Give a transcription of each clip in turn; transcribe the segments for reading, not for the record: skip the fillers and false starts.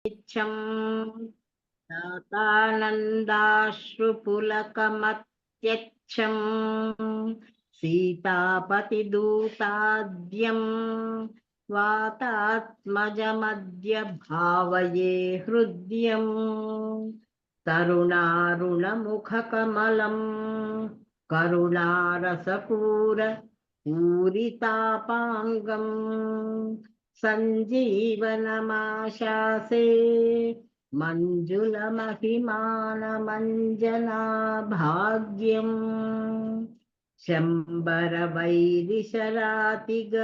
च्छं दातानन्दाश्रुपुलकमत्यच्छं सीतापतिदूताद्यं वातात्मजमद्य भावये हृद्यं तरुणारुणमुखकमलं करुणारसपूरितापाङ्गं सञ्जीवनमाशासे मञ्जुलमहिमानमञ्जनाभाग्यम् शम्बरवैरिशरातिग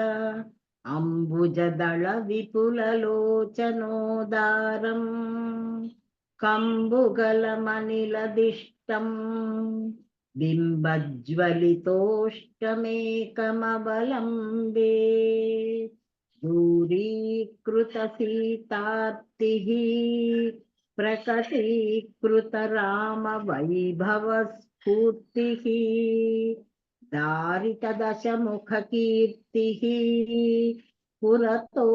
अम्बुजदलविपुललोचनोदारम् कम्बुगलमनिलदिष्टम् बिम्बज्वलितोष्टमेकमवलम्बे दूरीकृतसीतार्तिः प्रकटीकृतरामवैभवस्फूर्तिः दारितदशमुखकीर्तिः पुरतो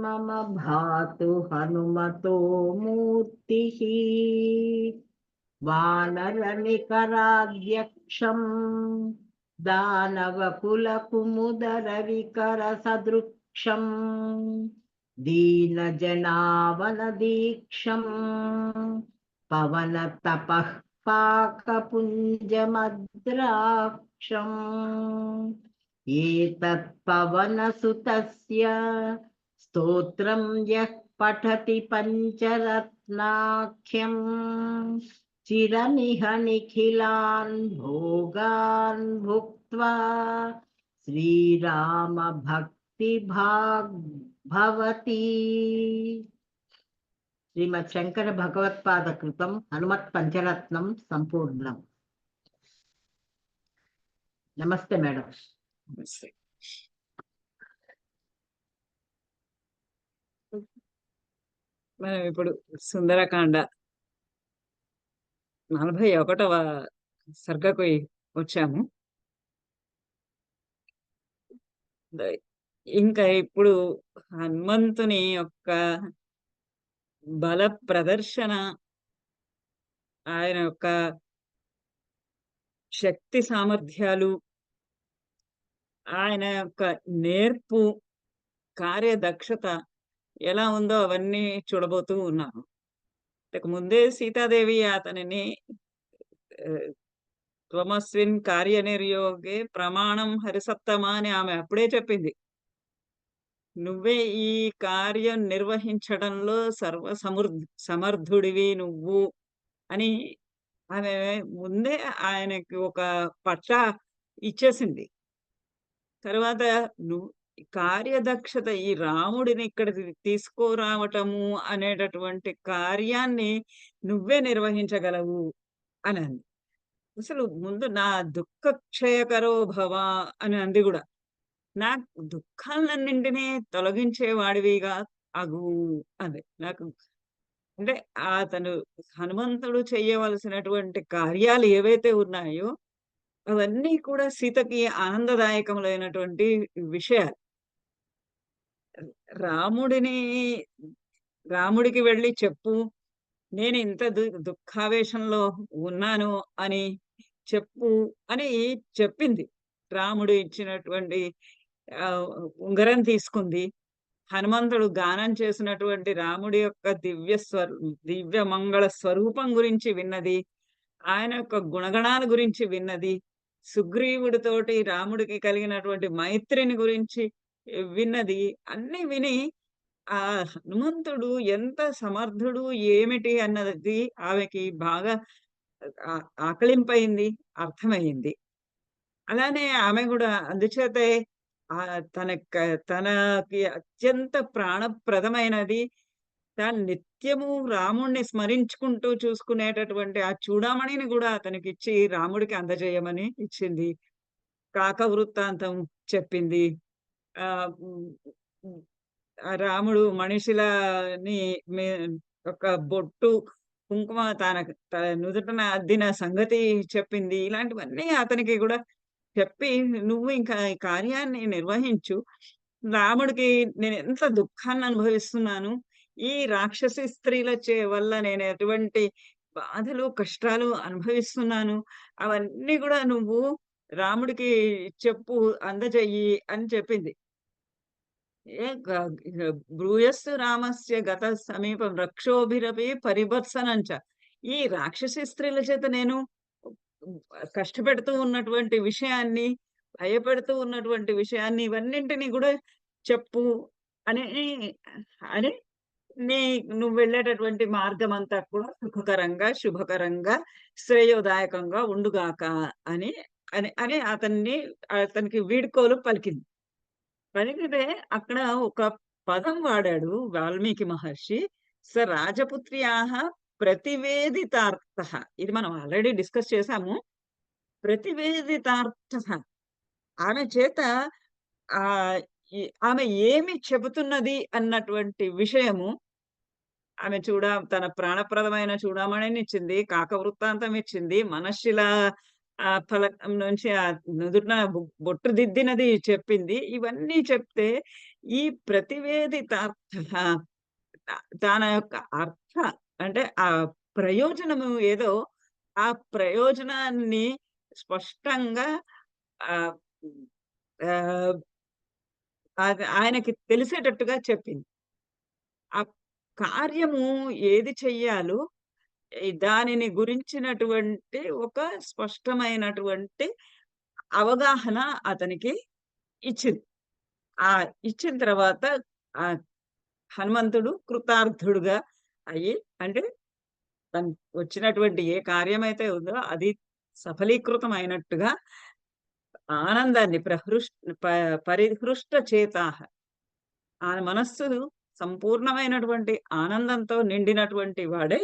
मम भातु हनुमतो मूर्तिः वानरनिकराध्यक्षम् दानवकुलकुमुदरविकरसदृक्षम् दीनजनावनदीक्षम् पवनतपः पाकपुञ्जमद्राक्षम् एतत्पवनसुतस्य स्तोत्रं यः पठति पञ्चरत्नाख्यम् चिरमिह निखिलान् भोगान् भुक्त्वा श्रीराम भक्तिभाग् भवति। श्रीमद् शंकर भगवत्पाद कृतं हनुमत् पंचरत्नं संपूर्णं। नमस्ते మేడం. మనం ఇప్పుడు సుందరకాండ 41వ సర్గకు వచ్చాము. ఇంకా ఇప్పుడు హనుమంతుని యొక్క బల ప్రదర్శన, ఆయన యొక్క శక్తి సామర్థ్యాలు, ఆయన యొక్క నేర్పు, కార్యదక్షత ఎలా ఉందో అవన్నీ చూడబోతూ ఉన్నాము. ముందే సీతాదేవి అతనిని త్వమస్మిన్ కార్యనిర్యోగే ప్రమాణం హరిసత్తమా అని ఆమె అప్పుడే చెప్పింది. నువ్వే ఈ కార్యం నిర్వహించడంలో సమర్థుడివి నువ్వు అని ఆమె ముందే ఆయనకి ఒక పట్టా ఇచ్చేసింది. తర్వాత నువ్వు కార్యదక్షత, ఈ రాముడిని ఇక్కడ తీసుకురావటము అనేటటువంటి కార్యాన్ని నువ్వే నిర్వహించగలవు అని అంది. అసలు ముందు నా దుఃఖ క్షయకరో భవ అని అంది కూడా. నా దుఃఖాలన్నింటినీ తొలగించేవాడివిగా అగు అంది. నాకు అంటే అతను హనుమంతుడు చేయవలసినటువంటి కార్యాలు ఏవైతే ఉన్నాయో అవన్నీ కూడా సీతకి ఆనందదాయకములైనటువంటి విషయాలు. రాముడికి వెళ్ళి చెప్పు, నేను ఇంత దుఃఖావేశంలో ఉన్నాను అని చెప్పు అని చెప్పింది. రాముడు ఇచ్చినటువంటి ఉంగరం తీసుకుంది. హనుమంతుడు గానం చేసినటువంటి రాముడి యొక్క దివ్య మంగళ స్వరూపం గురించి విన్నది. ఆయన యొక్క గుణగణాల గురించి విన్నది. సుగ్రీవుడితోటి రాముడికి కలిగినటువంటి మైత్రిని గురించి విన్నది. అన్ని విని ఆ హనుమంతుడు ఎంత సమర్థుడు ఏమిటి అన్నది ఆమెకి బాగా ఆకలింపైంది, అర్థమైంది. అలానే ఆమె కూడా అందుచేతే తనకి అత్యంత ప్రాణప్రదమైనది, తాను నిత్యము రాముణ్ణి స్మరించుకుంటూ చూసుకునేటటువంటి ఆ చూడామణిని కూడా అతనికి ఇచ్చి రాముడికి అందజేయమని ఇచ్చింది. కాక వృత్తాంతం చెప్పింది. రాముడు మనిషిలని ఒక బొట్టు కుంకుమ తన నుదుటన అద్దిన సంగతి చెప్పింది. ఇలాంటివన్నీ అతనికి కూడా చెప్పి, నువ్వు ఇంకా ఈ కార్యాన్ని నిర్వహించు, రాముడికి నేను ఎంత దుఃఖాన్ని అనుభవిస్తున్నాను, ఈ రాక్షసి స్త్రీల వల్ల నేను ఎటువంటి బాధలు, కష్టాలు అనుభవిస్తున్నాను. అవన్నీ గూడా నువ్వు రాముడికి చెప్పు, అందజెయ్యి అని చెప్పింది. ఏ గ గ బ్రూయస్సు రామస్య గత సమీపం రక్షోభిరపి పరిభర్సనంచ. ఈ రాక్షసి స్త్రీల చేత నేను కష్టపెడుతూ ఉన్నటువంటి విషయాన్ని, భయపెడుతూ ఉన్నటువంటి విషయాన్ని ఇవన్నింటిని గూడా చెప్పు అని అని నీ నువ్వు వెళ్ళేటటువంటి మార్గమంతా కూడా సుఖకరంగా, శుభకరంగా, శ్రేయోదాయకంగా ఉండుగాక అని అని అని అతనికి వీడ్కోలు పలికింది. పలికితే అక్కడ ఒక పదం వాడాడు వాల్మీకి మహర్షి. రాజపుత్ర్యాః ప్రతివేదితార్థః. ఇది మనం ఆల్రెడీ డిస్కస్ చేసాము. ప్రతివేదితార్థః. ఆమె చేత ఆహ్, ఆమె ఏమి చెబుతున్నది అన్నటువంటి విషయము ఆమె తన ప్రాణప్రదమైన చూడామణినిచ్చింది. కాకవృత్తాంతం ఇచ్చింది. మనశ్శిల ఫలకం నుంచి నుదుటిన బొట్టు దిద్దినది చెప్పింది. ఇవన్నీ చెప్తే ఈ ప్రతివేదితార్థః తన యొక్క అంటే ఆ ప్రయోజనము ఏదో ఆ ప్రయోజనాన్ని స్పష్టంగా ఆహ్, ఆహ్, అది ఆయనకి తెలిసేటట్టుగా చెప్పింది. ఆ కార్యము ఏది చెయ్యాలో దానిని గురించినటువంటి ఒక స్పష్టమైనటువంటి అవగాహన అతనికి ఇచ్చింది. ఇచ్చిన తర్వాత ఆహ్, హనుమంతుడు కృతార్థుడుగా అయ్యి అంటే తను వచ్చినటువంటి ఏ కార్యమైతే ఉందో అది సఫలీకృతం అయినట్టుగా ఆనందాన్ని పరిహృష్ట చేతాః. ఆ మనస్సు సంపూర్ణమైనటువంటి ఆనందంతో నిండినటువంటి వాడై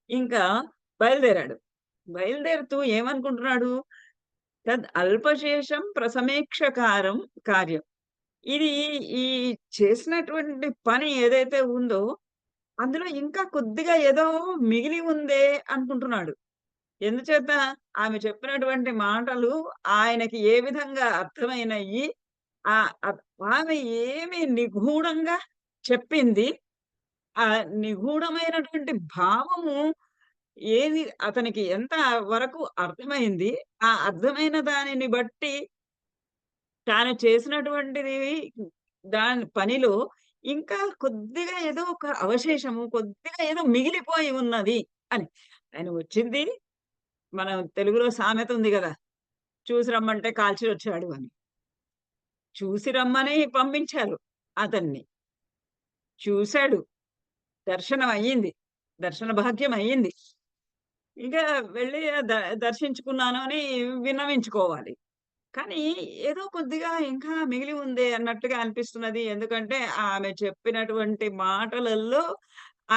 ఇంకా బయలుదేరాడు. బయలుదేరుతూ ఏమనుకుంటున్నాడు? అల్పశేషం ప్రసమేక్షకారం కార్యం. ఇది ఈ చేసినటువంటి పని ఏదైతే ఉందో, అందులో ఇంకా కొద్దిగా ఏదో మిగిలి ఉందే అనుకుంటున్నాడు. ఎందుచేత ఆమె చెప్పినటువంటి మాటలు ఆయనకి ఏ విధంగా అర్థమైనయి, ఆహ్, అద్ ఆమె ఏమి నిగూఢంగా చెప్పింది, ఆ నిగూఢమైనటువంటి భావము ఏది అతనికి ఎంత వరకు అర్థమైంది, ఆ అర్థమైన దానిని బట్టి తాను చేసినటువంటిది దాని పనిలో ఇంకా కొద్దిగా ఏదో ఒక అవశేషము, కొద్దిగా ఏదో మిగిలిపోయి ఉన్నది అని. ఆయన వచ్చింది మనం తెలుగులో సామెత ఉంది గదా! చూసి రమ్మంటే కాల్చి వచ్చాడు అని. చూసి రమ్మని పంపించారు అతన్ని. చూసాడు. దర్శనం అయ్యింది. దర్శన భాగ్యం అయ్యింది. ఇక వెళ్లి దర్శించుకున్నాను అని విన్నవించుకోవాలి. కానీ ఏదో కొద్దిగా ఇంకా మిగిలి ఉందే అన్నట్టుగా అనిపిస్తున్నది. ఎందుకంటే ఆమె చెప్పినటువంటి మాటలలో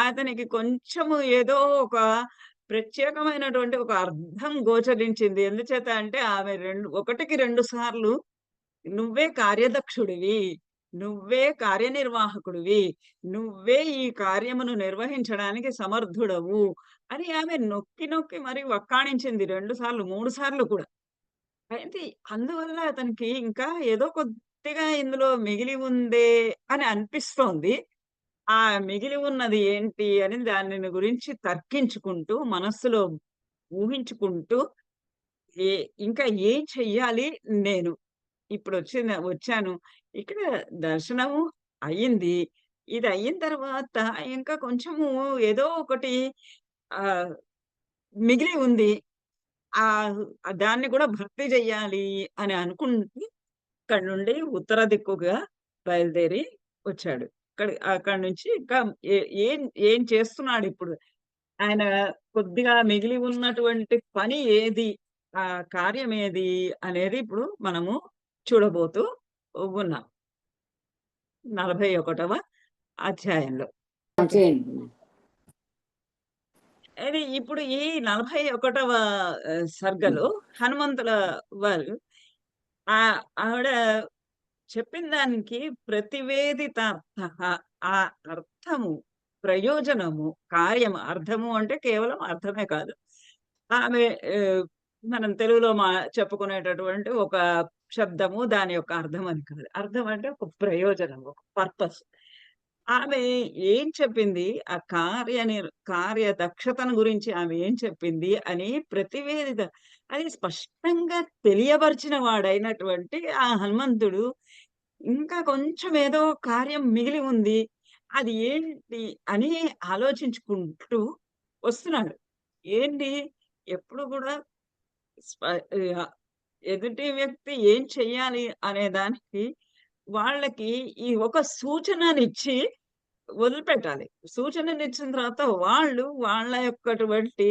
అతనికి కొంచెము ఏదో ఒక ప్రత్యేకమైనటువంటి ఒక అర్థం గోచరించింది. ఎందుచేత అంటే ఆమె ఒకటికి 2 సార్లు "నువ్వే కార్యదక్షుడివి. నువ్వే కార్యనిర్వాహకుడివి. నువ్వే ఈ కార్యమును నిర్వహించడానికి సమర్థుడవు" అని ఆమె నొక్కి నొక్కి మరి వక్కాణించింది 2 సార్లు, 3 సార్లు కూడా. అయితే అందువల్ల అతనికి ఇంకా ఏదో కొద్దిగా ఇందులో మిగిలి ఉందే అని అనిపిస్తోంది. ఆ మిగిలి ఉన్నది ఏంటి అని దానిని గురించి తర్కించుకుంటూ, మనస్సులో ఊహించుకుంటూ ఏ ఇంకా ఏం చెయ్యాలి నేను? వచ్చాను. ఇక్కడ దర్శనము అయింది. ఇది అయిన తర్వాత ఇంకా కొంచెము ఏదో ఒకటి ఆహ్, మిగిలి ఉంది. ఆహ్, దాన్ని కూడా భర్తీ చెయ్యాలి అని అనుకుంటూ అక్కడి నుండి ఉత్తర దిక్కుగా బయలుదేరి వచ్చాడు. అక్కడి నుంచి ఇంకా ఏ ఏం ఏం చేస్తున్నాడిప్పుడు? ఆయన కొద్దిగా మిగిలి ఉన్నటువంటి పని ఏది? ఆ కార్యం ఏది? అనేది ఇప్పుడు మనము చూడబోతూ ఉన్నాం. 41వ అధ్యాయంలో. చేయండి. అది ఇప్పుడు ఈ 41వ సర్గలో హనుమంతుల వారు ఆవిడ చెప్పిన దానికి ప్రతివేదితార్థః ఆ అర్థము, ప్రయోజనము, కార్యము అర్థము అంటే కేవలం అర్థమే కాదు. ఆమె మనం తెలుగులో చెప్పుకునేటటువంటి ఒక శబ్దము దాని యొక్క అర్థం అని కాదు. అర్థం అంటే ఒక ప్రయోజనం, ఒక పర్పస్. ఆమె ఏం చెప్పింది? ఆ కార్యదక్షతను గురించి ఆమె ఏం చెప్పింది అని ప్రతివేదిత అది స్పష్టంగా తెలియబరిచిన వాడైనటువంటి ఆ హనుమంతుడు ఇంకా కొంచెం ఏదో కార్యం మిగిలి ఉంది. అది ఏంటి అని ఆలోచించుకుంటూ వస్తున్నాడు. ఏంటి? ఎప్పుడు కూడా స్ప ఆహ్, ఎదుటి వ్యక్తి ఏం చెయ్యాలి అనే దానికి వాళ్ళకి ఈ ఒక సూచననిచ్చి వదిలిపెట్టాలి. సూచననిచ్చిన తర్వాత వాళ్ళు వాళ్ళ యొక్కటువంటి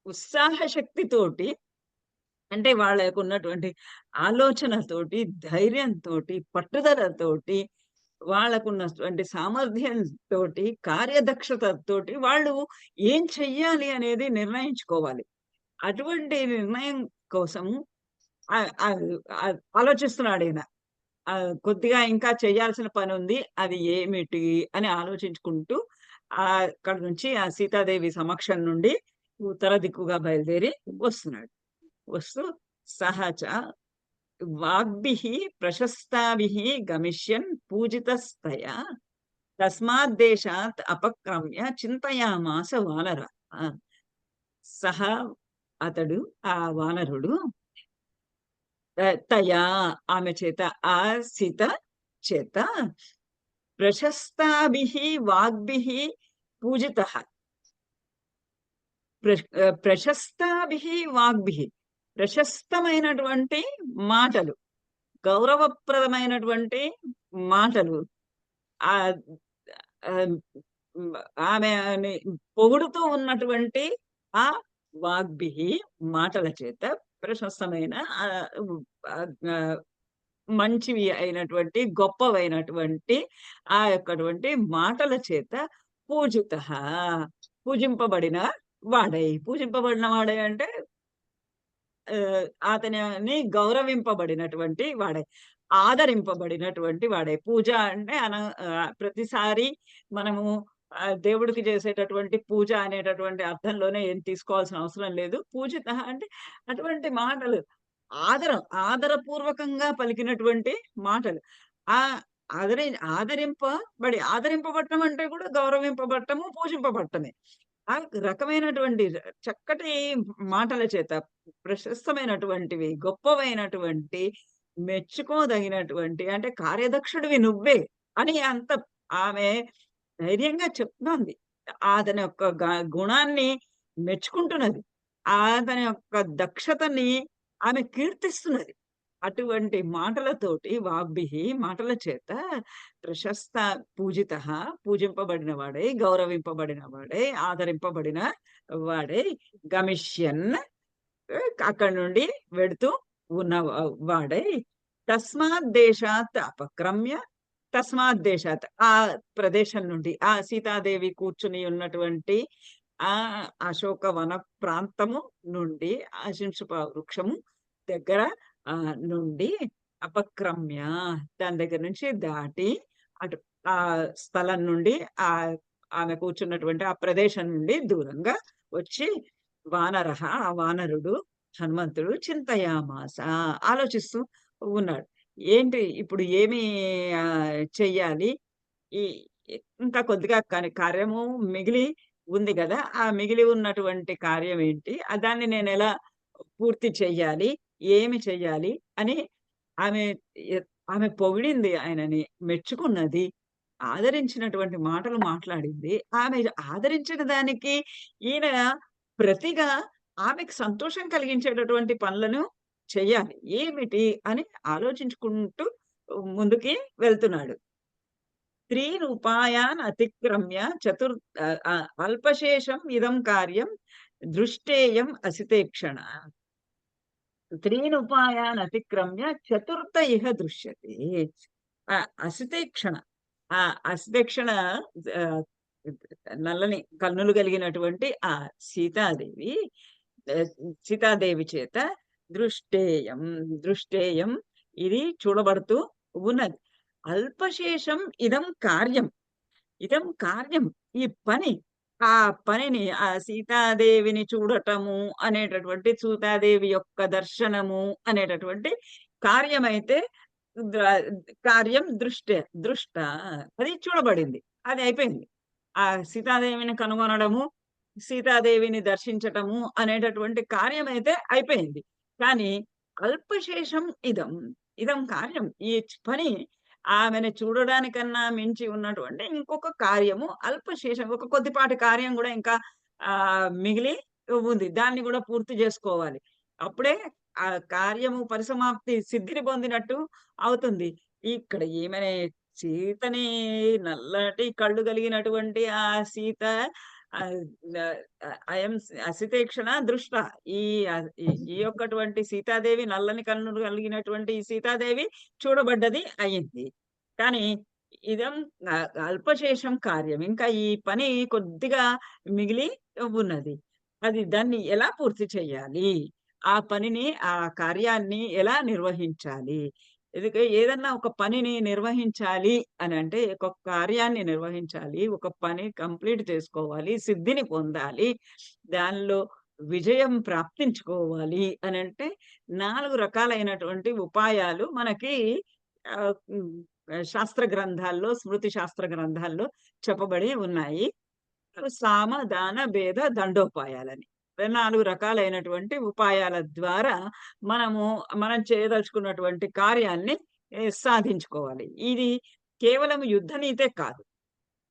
ఉత్సాహ శక్తితోటి అంటే వాళ్ళకున్నటువంటి ఆలోచనతోటి, ధైర్యంతోటి, పట్టుదలతోటి, వాళ్ళకున్నటువంటి సామర్థ్యంతోటి, కార్యదక్షతతోటి వాళ్ళు ఏం చెయ్యాలి అనేది నిర్ణయించుకోవాలి. అటువంటి నిర్ణయం కోసం ఆహ్, ఆహ్, ఆలోచిస్తున్నాడీయన. కొద్దిగా ఇంకా చేయాల్సిన పనుంది. అది ఏమిటి అని ఆలోచించుకుంటూ అక్కడి నుంచి ఆ సీతాదేవి సమక్షం నుండి ఉత్తర దిక్కుగా బయలుదేరి వస్తున్నాడు. వస్తూ సహచ వాగ్భిః ప్రశస్తాభిః గమిష్యన్ పూజితస్తయా తస్మాద్దేశాత్ అపక్రమ్య చింతయామాస వానరः. సహ అతడు ఆ వానరుడు తయా ఆమె చేత ఆ సీత చేత ప్రశస్తాభిః వాగ్భిః పూజితః. ప్రశస్తాభిః వాగ్భిః ప్రశస్తమైనటువంటి మాటలు, గౌరవప్రదమైనటువంటి మాటలు ఆహ్, ఆహ్, హ్మ్. ఆమెని పొగుడుతూ ఉన్నటువంటి ఆ వాగ్భిః మాటల చేత ప్రశస్తమైన ఆహ్, ఆహ్, మంచివి అయినటువంటి, గొప్పవైనటువంటి ఆ యొక్కటువంటి మాటల చేత పూజితః పూజింపబడిన పూజింపబడిన వాడై అంటే అతనిని గౌరవింపబడినటువంటి వాడే. ఆదరింపబడినటువంటి వాడే. పూజ అంటే ప్రతిసారి మనము దేవుడికి చేసేటటువంటి పూజ అనేటటువంటి అర్థంలోనే ఏం తీసుకోవాల్సిన అవసరం లేదు. పూజితః అంటే అటువంటి మాటలు ఆదరపూర్వకంగా పలికినటువంటి మాటలు. ఆహ్, ఆదరి ఆదరింపబడటం అంటే కూడా గౌరవింపబడటము, పూజింపబడటమే. ఆ రకమైనటువంటి చక్కటి మాటల చేత ప్రశస్తమైనటువంటివి, గొప్పవైనటువంటి, మెచ్చుకోదగినటువంటి అంటే కార్యదక్షుడివి నువ్వే అని ఆమె ధైర్యంగా చెప్తోంది. అతని యొక్క గుణాన్ని మెచ్చుకుంటున్నది. అతని యొక్క దక్షతని ఆమె కీర్తిస్తున్నది. అటువంటి మాటలతోటి వాగ్భిః మాటల చేత ప్రశస్త పూజితః పూజింపబడిన వాడై, గౌరవింపబడిన వాడై, ఆదరింపబడిన వాడై గమిష్యన్ అక్కడి నుండి వెడుతూ ఉన్న వాడై తస్మాత్ దేశాత్ అపక్రమ్య ఆ ప్రదేశం నుండి ఆ సీతాదేవి కూర్చుని ఉన్నటువంటి ఆ అశోకవన ప్రాంతము నుండి ఆశించుప వృక్షము దగ్గర నుండి అపక్రమ్య దాని దగ్గర నుంచి దాటి అటు ఆ స్థలం నుండి ఆ ఆమె కూర్చున్నటువంటి ఆ ప్రదేశం నుండి దూరంగా వచ్చి ఆ వానరుడు హనుమంతుడు చింతయామాస ఆలోచిస్తూ ఉన్నాడు. ఏంటి ఇప్పుడు ఏమి చెయ్యాలి? ఈ ఇంకా కొద్దిగా కార్యము మిగిలి ఉంది గదా! ఆ మిగిలి ఉన్నటువంటి కార్యం ఏంటి? దాన్ని నేనెలా పూర్తి చెయ్యాలి? ఏమి చెయ్యాలి? అని ఆమె ఎ ఆమె పొగిడింది ఆయనని, మెచ్చుకున్నది. ఆదరించినటువంటి మాటలు మాట్లాడింది. ఆమె ఆదరించిన దానికి ఈయన ప్రతిగా ఆమెకు సంతోషం కలిగించేటటువంటి పనులను చెయ్యాలి. ఏమిటి అని ఆలోచించుకుంటూ ముందుకి వెళ్తున్నాడు. స్త్రీన్ ఉపాయాన్ అతిక్రమ్య అల్పశేషం ఇదం కార్యం దృష్టేయం అసితేక్షణ. స్త్రీన్ ఉపాయాన్ అతిక్రమ్య చతుర్థ ఇహ దృశ్యతే. అసితేక్షణ. ఆ అసితేక్షణ ఆహ్, నల్లని కన్నులు కలిగినటువంటి ఆ సీతాదేవి ఆహ్, సీతాదేవి చేత దృష్టేయం ఇది చూడబడుతూ ఉన్నది. అల్పశేషం ఇదం కార్యం ఈ పని. ఆ పనిని ఆ సీతాదేవిని చూడటము అనేటటువంటి సీతాదేవి యొక్క దర్శనము అనేటటువంటి కార్యమైతే ద్ర కార్యం దృష్ట అది చూడబడింది. అది అయిపోయింది. ఆ సీతాదేవిని కనుగొనడము, సీతాదేవిని దర్శించటము అనేటటువంటి కార్యమైతే అయిపోయింది. కానీ అల్పశేషం ఇదం. ఇదం కార్యం. ఈ పని ఆమెను చూడడానికన్నా మించి ఉన్నటువంటి ఇంకొక కార్యము అల్పశేషం. ఒక కొద్దిపాటి కార్యం గూడా ఇంకా మిగిలి ఉంది. దాన్ని గూడా పూర్తి జేసుకోవాలి. అప్పుడే ఆ కార్యము పరిసమాప్తి సిద్ధిని పొందినట్టు అవుతుంది. ఇక్కడ ఈమెని సీతని నల్లటి కళ్ళు కలిగినటువంటి ఆ సీత ఆహ్, న అయం అసితేక్షణ దృష్ట. ఈ ఈ యొక్కటువంటి సీతాదేవి నల్లని కన్నులు కలిగినటువంటి ఈ సీతాదేవి చూడబడ్డది అయింది. కానీ ఇదం అల్పశేషం కార్యం. ఇంకా ఈ పని కొద్దిగా మిగిలి ఉన్నది. దాన్ని ఎలా పూర్తి చేయాలి? ఆ పనిని, ఆ కార్యాన్ని ఎలా నిర్వహించాలి? ఏదన్నా ఒక పనిని నిర్వహించాలి అనంటే, ఒక కార్యాన్ని నిర్వహించాలి. ఒక పని కంప్లీట్ చేసుకోవాలి. సిద్ధిని పొందాలి. దానిలో విజయం ప్రాప్తించుకోవాలి అనంటే 4 రకాలైనటువంటి ఉపాయాలు మనకి హ్మ్. శాస్త్ర గ్రంథాల్లో, స్మృతి శాస్త్ర గ్రంథాల్లో చెప్పబడి ఉన్నాయి. సామ, దాన, భేద, దండోపాయాలని. 4 రకాలైనటువంటి ఉపాయాల ద్వారా మనం చేయదలుచుకున్నటువంటి కార్యాన్ని సాధించుకోవాలి. ఇది కేవలం యుద్ధ నీతే కాదు.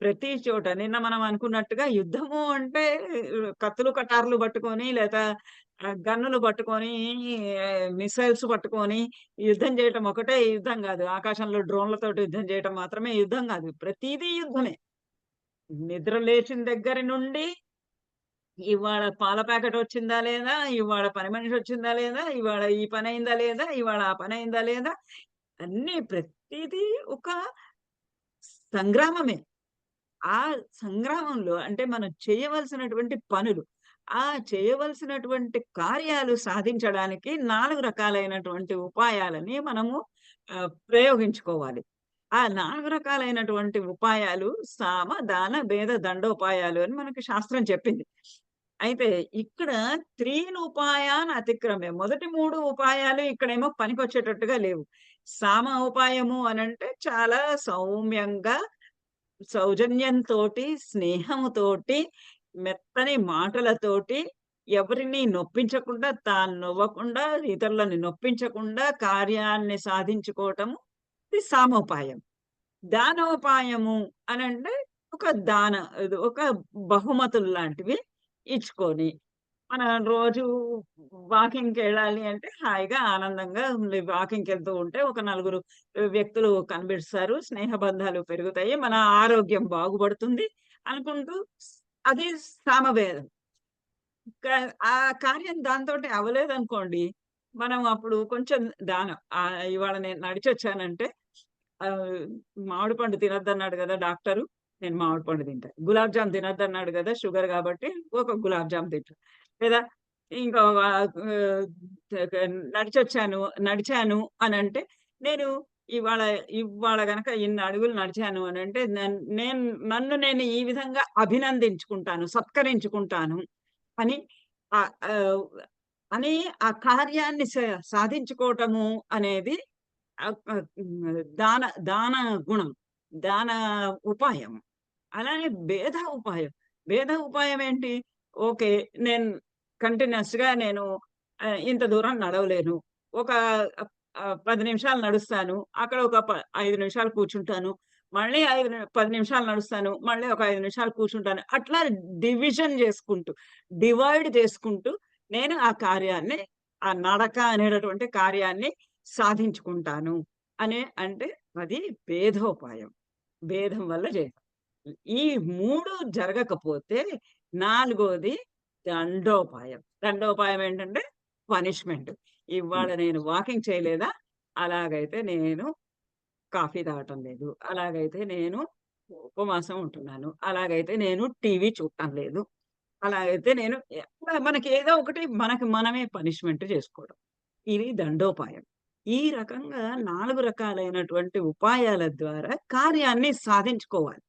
ప్రతి చోట నిన్న మనం అనుకున్నట్టుగా యుద్ధము అంటే కత్తులు, కటార్లు పట్టుకొని లేదా గన్నులు పట్టుకొని మిసైల్స్ పట్టుకొని యుద్ధం చేయటం ఒకటే యుద్ధం గాదు. ఆకాశంలో డ్రోన్‌లతోటి యుద్ధం చేయటం మాత్రమే యుద్ధం గాదు. ప్రతీదీ యుద్ధమే. నిద్ర లేచిన దగ్గర నుండి ఇవాళ పాల ప్యాకెట్ వచ్చిందా లేదా? ఇవాళ పని మనిషి వచ్చిందా లేదా? ఇవాళ ఈ పనయిందా లేదా? ఇవాళ ఆ పనయిందా లేదా? అన్నీ ప్రతీదీ ఒక సంగ్రామమే. ఆ సంగ్రామంలో అంటే మనం చేయవలసినటువంటి పనులు, ఆ చేయవలసినటువంటి కార్యాలు సాధించడానికి 4 రకాలైనటువంటి ఉపాయాలని మనము ప్రయోగించుకోవాలి. ఆ 4 రకాలైనటువంటి ఉపాయాలు సామ, దాన, భేద, దండోపాయాలు అని మనకి శాస్త్రం చెప్పింది. అయితే ఇక్కడ త్రీనుపాయాన్ అతిక్రమే. మొదటి 3 ఉపాయాలు ఇక్కడేమో పనికొచ్చేటట్టుగా లేవు. సామ ఉపాయము అనంటే చాలా సౌమ్యంగా, సౌజన్యంతోటి, స్నేహముతోటి, మెత్తని మాటలతోటి, ఎవరిని నొప్పించకుండా, తాను నొవ్వకుండా, ఇతరులని నొప్పించకుండా కార్యాన్ని సాధించుకోవటము ఇది సామోపాయం. దానోపాయము అనంటే ఒక దాన ఒక బహుమతుల్లాంటివి ఇచ్చుకొని, మనం రోజు వాకింగ్‌కెళ్ళాలి అంటే హాయిగా, ఆనందంగా వాకింగ్‌కెళ్తూ ఉంటే ఒక నలుగురు వ్యక్తులు కనిపిస్తారు. స్నేహ బంధాలు పెరుగుతాయి. మన ఆరోగ్యం బాగుపడుతుంది అనుకుంటూ అది సామవేదం. క ఆ కార్యం దాంతోటి అవ్వలేదనుకోండి, మనం అప్పుడు కొంచెం దానం ఇవాళ నేను నడిచొచ్చానంటే ఆహ్, మామిడి పండు తినొద్దన్నాడు గదా డాక్టరు. నేను మామిడి పండు తింటా. గులాబ్ జామ్ తినొద్దన్నాడు గదా! షుగర్ గాబట్టి ఒక గులాబ్ జామ్ తింటా. లేదా ఇంకో నడిచాను అనంటే, నేను ఇవాళ ఇవాళ గనక ఇన్ని అడుగులు నడిచాను అనంటే, నన్ను నేను ఈ విధంగా అభినందించుకుంటాను, సత్కరించుకుంటాను అని ఆహ్, ఆహ్, అని ఆ కార్యాన్ని సాధించుకోవటము అనేది దాన దాన గుణం. దాన ఉపాయం. అలానే భేద ఉపాయం. భేద ఉపాయం ఏంటి? ఓకే. నేను కంటిన్యూయస్‌గా ఇంత దూరం నడవలేను. ఒక 10 నిమిషాలు నడుస్తాను. అక్కడ ఒక 5 నిమిషాలు కూర్చుంటాను. మళ్ళీ 10 నిమిషాలు నడుస్తాను. మళ్ళీ ఒక 5 నిమిషాలు కూర్చుంటాను. అట్లా డివిజన్ చేసుకుంటూ, డివైడ్ చేసుకుంటూ నేను ఆ కార్యాన్ని, ఆ నడక అనేటటువంటి కార్యాన్ని సాధించుకుంటాను. అంటే అది భేదోపాయం. భేదం వల్ల చేస్తాం. ఈ 3 జరగకపోతే నాలుగోది దండోపాయం. దండోపాయం ఏంటంటే పనిష్మెంట్. ఇవాళ నేను వాకింగ్ చేయలేదా? అలాగైతే నేను కాఫీ తాగటం లేదు. అలాగైతే నేను ఉపవాసం ఉంటున్నాను. అలాగైతే నేను టీవీ చూడటం లేదు. అలాగైతే నేను మనకి ఏదో ఒకటి మనకి మనమే పనిష్మెంట్ చేసుకోవడం. ఇది దండోపాయం. ఈ రకంగా 4 రకాలైనటువంటి ఉపాయాల ద్వారా కార్యాన్ని సాధించుకోవాలి.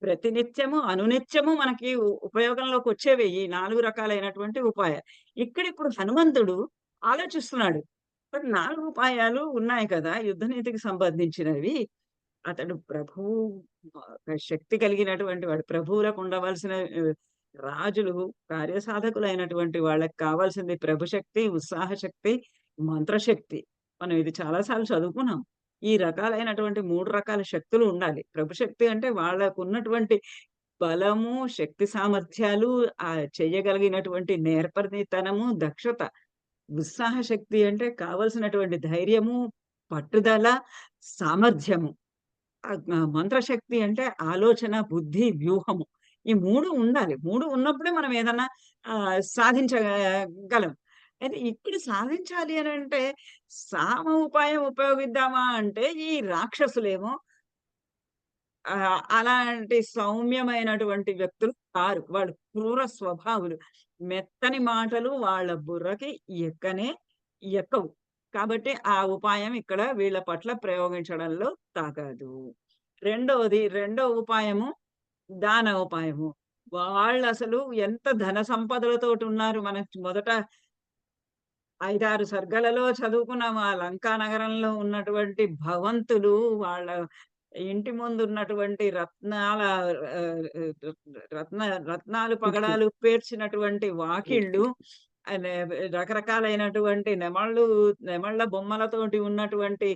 ప్రతినిత్యము, అనునిత్యము మనకి ఉపయోగంలోకొచ్చేవే ఈ 4 రకాలైనటువంటి ఉపాయాలు. ఇక్కడిప్పుడు హనుమంతుడు ఆలోచిస్తున్నాడు. మరి 4 ఉపాయాలు ఉన్నాయి కదా! యుద్ధ నీతికి సంబంధించినవి. అతడు ప్రభువు శక్తి కలిగినటువంటి వాడు. ప్రభువులకు ఉండవలసిన రాజులు, కార్యసాధకులైనటువంటి వాళ్ళకి కావాల్సింది ప్రభుశక్తి, ఉత్సాహ శక్తి, మంత్రశక్తి. మనం ఇది చాలా సార్లు చదువుకున్నాం. ఈ రకాలైనటువంటి 3 రకాల శక్తులు ఉండాలి. ప్రభుశక్తి అంటే వాళ్ళకున్నటువంటి బలము, శక్తి సామర్థ్యాలు, చెయ్యగలిగినటువంటి నేర్పరితనము, దక్షత. ఉత్సాహ శక్తి అంటే కావాల్సినటువంటి ధైర్యము, పట్టుదల, సామర్థ్యము. మంత్రశక్తి అంటే ఆలోచన, బుద్ధి, వ్యూహము. ఈ 3 ఉండాలి. 3 ఉన్నప్పుడే మనం ఏదన్నా సాధించగలం. అయితే ఇక్కడ సాధించాలి అనంటే సామ ఉపాయం ఉపయోగిద్దామా అంటే ఈ రాక్షసులేమో అలాంటి సౌమ్యమైనటువంటి వ్యక్తులు కారు. వాళ్ళు క్రూర స్వభావులు. మెత్తని మాటలు వాళ్ళ బుర్రకి ఎక్కవు. కాబట్టి ఆ ఉపాయం ఇక్కడ వీళ్ళ పట్ల ప్రయోగించడంలో తగదు. రెండో ఉపాయము దాన ఉపాయము. వాళ్ళసలు ఎంత ధన సంపదలతోటున్నారు. మనకు మొదట 5, 6 సర్గలలో చదువుకున్నాము. ఆ లంకా నగరంలో ఉన్నటువంటి భవంతులు, వాళ్ళ ఇంటి ముందున్నటువంటి ఆహ్, రత్న రత్నాలు చెట్లు. పగడాలు పేర్చినటువంటి వాకిళ్ళు, అనే రకరకాలైనటువంటి నెమళ్ళ బొమ్మలతోటి ఉన్నటువంటి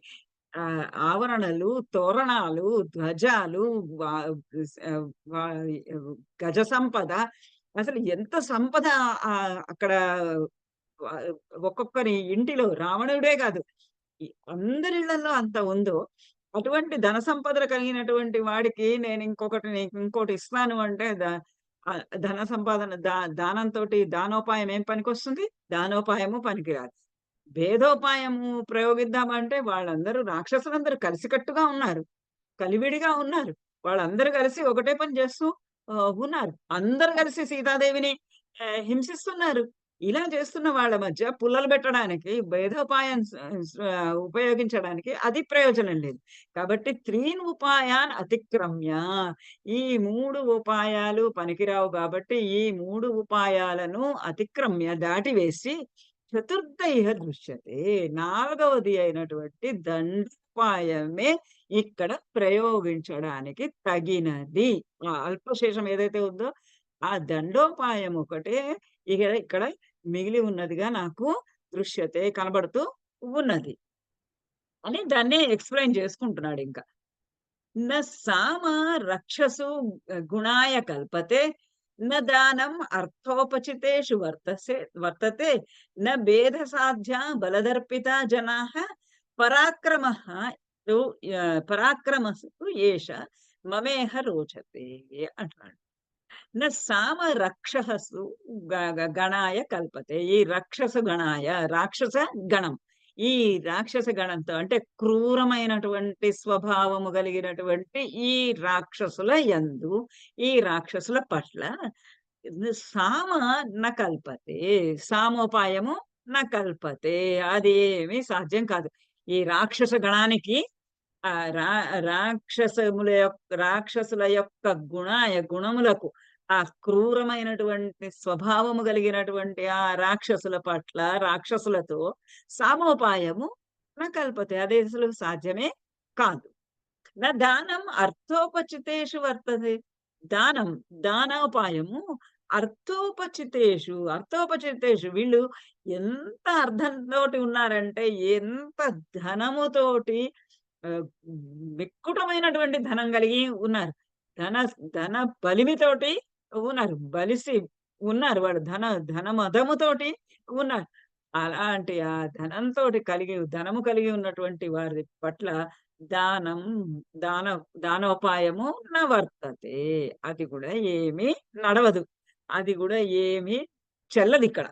ఆవరణలు, తోరణాలు, ధ్వజాలు, వా వా గజ సంపద. అసలు ఎంత సంపద అక్కడ వ ఒక్కొక్కరి ఇంటిలో రావణుడే కాదు. అందరిళ్ళల్లో అంత ఉందో, అటువంటి ధన సంపదలు కలిగినటువంటి వాడికి నేను నీకు ఇంకోటి ఇస్తాను అంటే ధన సంపాదన దానంతోటి దానోపాయం ఏం పనికొస్తుంది? దానోపాయము పనికిరాదు. భేదోపాయము ప్రయోగిద్దామంటే వాళ్ళందరూ రాక్షసులందరూ కలిసికట్టుగా ఉన్నారు. కలివిడిగా ఉన్నారు. వాళ్ళందరూ కలిసి ఒకటే పని చేస్తూ ఉన్నారు. అందరూ కలిసి సీతాదేవిని హింసిస్తున్నారు. ఇలా చేస్తున్న వాళ్ళ మధ్య పుల్లలు పెట్టడానికి భేదోపాయం ఉపయోగించడానికి అది ప్రయోజనం లేదు. కాబట్టి త్రీన్ ఉపాయాన్ అతిక్రమ్య, ఈ 3 ఉపాయాలు పనికిరావు కాబట్టి ఈ 3 ఉపాయాలను అతిక్రమ్య దాటివేసి చతుర్థైః దృశ్యతే. నాలుగవది అయినటువంటి దండోపాయమే ఇక్కడ ప్రయోగించడానికి తగినది. ఆ అల్పశేషం ఏదైతే ఉందో ఆ దండోపాయం ఒకటే ఇక్కడ మిగిలి ఉన్నదిగా నాకు దృశ్యతే కనబడుతూ ఉన్నది అని దాన్ని ఎక్స్‌ప్లెయిన్ చేసుకుంటున్నాడింక. న సామ రక్షసు గుణాయ కల్పతే, న దానం అర్థోపచితేషు వర్తతే, న భేదసాధ్యా బలదర్పితా జనాః పరాక్రమః పరాక్రమస్తు ఏష మమేహ రోచతే అంటున్నాడు. సామ రక్షసు గణాయ కల్పతే. ఈ రాక్షస గణం. ఈ రాక్షస గణంతో అంటే క్రూరమైనటువంటి స్వభావము కలిగినటువంటి ఈ రాక్షసుల యందు, ఈ రాక్షసుల పట్ల సామ న కల్పతే. సామోపాయము న కల్పతే. అదేమీ సాధ్యం కాదు. ఈ రాక్షస గణానికి ఆ రా రాక్షసుల యొక్క గుణములకు, ఆ క్రూరమైనటువంటి స్వభావము కలిగినటువంటి ఆ రాక్షసుల పట్ల, రాక్షసులతో సామోపాయము న కల్పతే. అది అసలు సాధ్యమే కాదు. నా దానం అర్థోపచితేషు వర్తతే. దానోపాయము అర్థోపచితేషు వీళ్ళు ఎంత అర్థంతోటి ఉన్నారంటే, ఎంత ధనముతోటి వికృతమైనటువంటి ధనం కలిగి ఉన్నారు. ధన ధన బలిమితోటి ఉన్నారు. బలిసి ఉన్నారు. వాళ్ళు ధనమదముతోటి ఉన్నారు. అలాంటి ఆ ధనము కలిగి ఉన్నటువంటి వారి పట్ల దానం దాన దానోపాయము న వర్తతే. అది కూడా ఏమీ నడవదు. అది కూడా ఏమీ చెల్లదిక్కడ.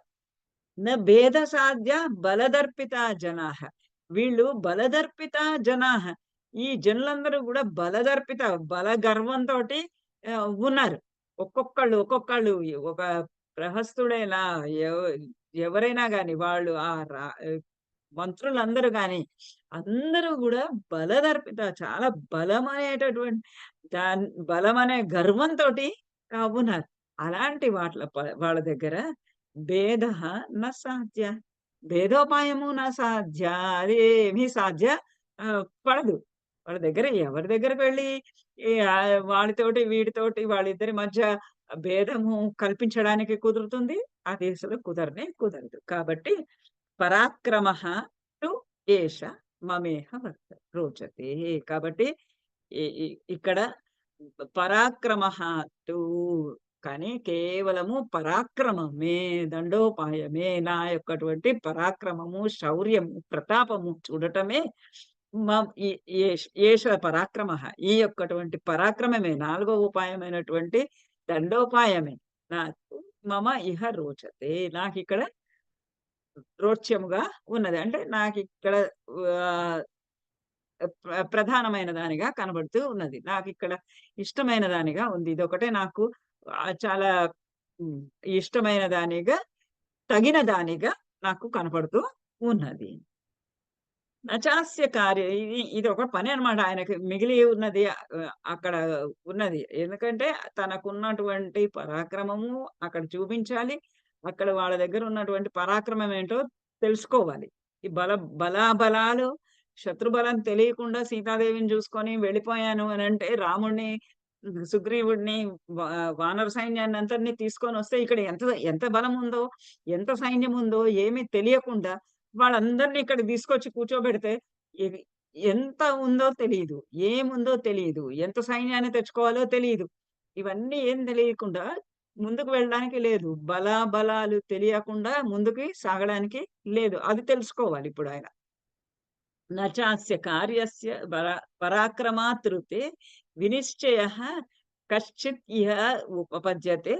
భేద సాధ్య బలదర్పిత జనాః. వీళ్ళు బలదర్పిత జనాః. ఈ జనులందరూ కూడా బల గర్వంతోటి ఉన్నారు. ఒక్కొక్కళ్ళు ఒక ప్రహస్తుడైనా ఎవరైనా గాని వాళ్ళు మంత్రులందరూ గాని అందరూ కూడా చాలా బలమనేటటువంటి బలమనే గర్వంతోటి ఉన్నారు. అలాంటి వాళ్ళ దగ్గర భేదః న సాధ్య. భేదోపాయము నా సాధ్య. అదేమీ సాధ్య పడదు. వాళ్ళ దగ్గర ఎవరి దగ్గరకు వెళ్లి వాడితోటి, వీడితోటి వాళ్ళిద్దరి మధ్య భేదము కల్పించడానికి కుదురుతుంది? అది అసలు కుదరనే కుదరదు. కాబట్టి పరాక్రమః తు ఏష మమేహ రోచతే. కాబట్టి ఇ ఇ ఇక్కడ పరాక్రమః తు కానీ కేవలము పరాక్రమమే, దండోపాయమే, నా యొక్కటువంటి పరాక్రమము, శౌర్యము, ప్రతాపము చూడటమే ఈ ఏష పరాక్రమః, ఈ యొక్కటువంటి పరాక్రమమే, నాలుగో ఉపాయమైనటువంటి దండోపాయమే నాకు మమ ఇహ రోచతే, నాకిక్కడ రోచ్యముగా ఉన్నది. అంటే నాకిక్కడ ఆహ్, ప్రధానమైన దానిగా కనబడుతూ ఉన్నది. నాకిక్కడ ఇష్టమైన దానిగా ఉంది. ఇదొకటే నాకు చాలా హ్మ్. ఇష్టమైన దానిగా, తగిన దానిగా నాకు కనపడుతూ ఉన్నది. నచాస్య కార్య ఇదొక పని అన్నమాట. ఆయనకి మిగిలి ఉన్నది అక్కడ ఉన్నది. ఎందుకంటే తనకున్నటువంటి పరాక్రమము అక్కడ చూపించాలి. అక్కడ వాళ్ళ దగ్గర ఉన్నటువంటి పరాక్రమం ఏంటో తెలుసుకోవాలి. ఈ బలాబలాలు శత్రుబలం తెలియకుండా సీతాదేవిని చూసుకొని వెళ్ళిపోయాను అనంటే రాముడిని, సుగ్రీవుడిని, వానర సైన్యాన్నంతటిని తీసుకొనొస్తే ఇక్కడ ఎంత ఎంత బలముందో, ఎంత సైన్యముందో ఏమీ తెలియకుండా వాళ్ళందరిని ఇక్కడికి తీసుకొచ్చి కూర్చోబెడితే ఇది ఎంత ఉందో తెలీదు. ఏముందో తెలీదు. ఎంత సైన్యాన్ని తెచ్చుకోవాలో తెలీదు. ఇవన్నీ ఏం తెలియకుండా ముందుకు వెళ్ళడానికి లేదు. బలాబలాలు తెలియకుండా ముందుకి సాగడానికి లేదు. అది తెలుసుకోవాలి ఇప్పుడాయన. నచాస్య కార్యస్య పరాక్రమాతృతే వినిశ్చయః కశ్చిత్ ఇహ ఉపపద్యతే.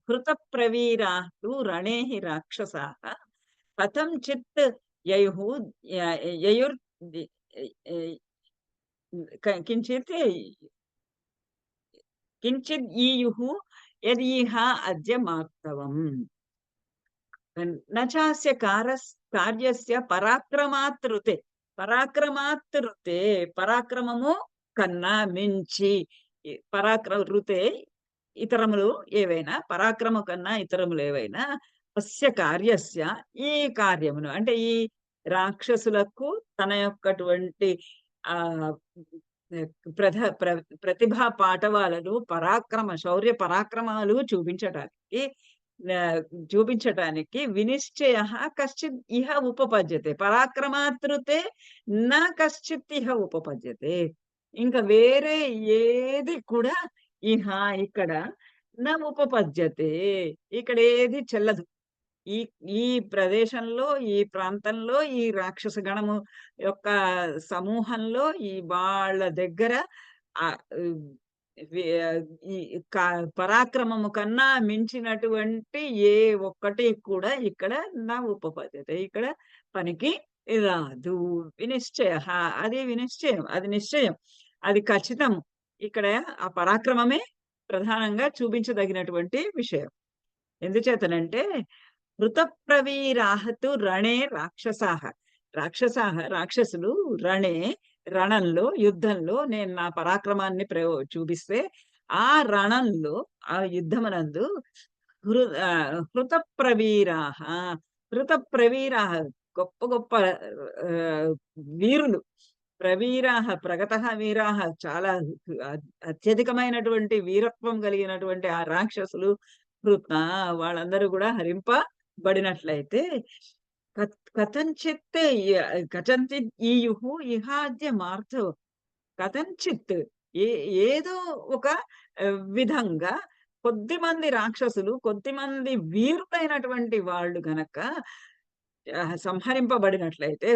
హృతప్రవీరాः తు రణే హి రాక్షసాः కథంచిత్ యయుః యయుర్ కించిత్ కించిద్ ఈయుః యదీహ అద్య మార్తవం. నచాస్య కార్యస్య పరాక్రమాతృతే. పరాక్రమాతృతే పరాక్రమము కన్నా మించి రుతే ఇతరములు ఏవైనా, పరాక్రమం కన్నా ఇతరములు ఏవైనా అస్య కార్యస్య ఈ కార్యమును అంటే ఈ రాక్షసులకు తన యొక్కటువంటి ఆ ప్రతిభా పాటవాలను, పరాక్రమ శౌర్య పరాక్రమాలు చూపించటానికి వినిశ్చయః కశ్చిత్ ఇహ ఉపపద్యతే. పరాక్రమాతృతే న కశ్చిత్ ఇహ ఉపపద్యతే. ఇంకా వేరే ఏది కూడా ఇక్కడ న ఉపపద్యతే. ఇక్కడ ఏది చెల్లదు. ఈ ఈ ప్రదేశంలో, ఈ ప్రాంతంలో, ఈ రాక్షస గణము యొక్క సమూహంలో వాళ్ళ దగ్గర ఆహ్, ఈ పరాక్రమము కన్నా మించినటువంటి ఏ ఒక్కటి కూడా ఇక్కడ నా ఉపపద్యతే. ఇక్కడ పనికి రాదు. వినిశ్చయః అది వినిశ్చయం. అది నిశ్చయం. అది ఖచ్చితం. ఇక్కడ ఆ పరాక్రమమే ప్రధానంగా చూపించదగినటువంటి విషయం. ఎందుచేతనంటే హృతప్రవీరాః తు రణే రాక్షసాః. రాక్షసులు రణే రణంలో, యుద్ధంలో నేను నా పరాక్రమాన్ని చూపిస్తే ఆ రణంలో, ఆ యుద్ధమునందు హృతప్రవీరాః హృతప్రవీరాః గొప్ప గొప్ప వీరులు, ప్రగతః వీరాః చాలా అత్యధికమైనటువంటి వీరత్వం కలిగినటువంటి ఆ రాక్షసులు వాళ్ళందరూ కూడా హరింపబడినట్లయితే కథంచిత్ కథంచిత్ ఈయుః ఇహాద్య మార్ధవ. కథంచిత్ ఏదో ఒక విధంగా కొద్దిమంది రాక్షసులు, కొద్దిమంది వీరులైనటువంటి వాళ్ళు గనక సంహరింపబడినట్లయితే,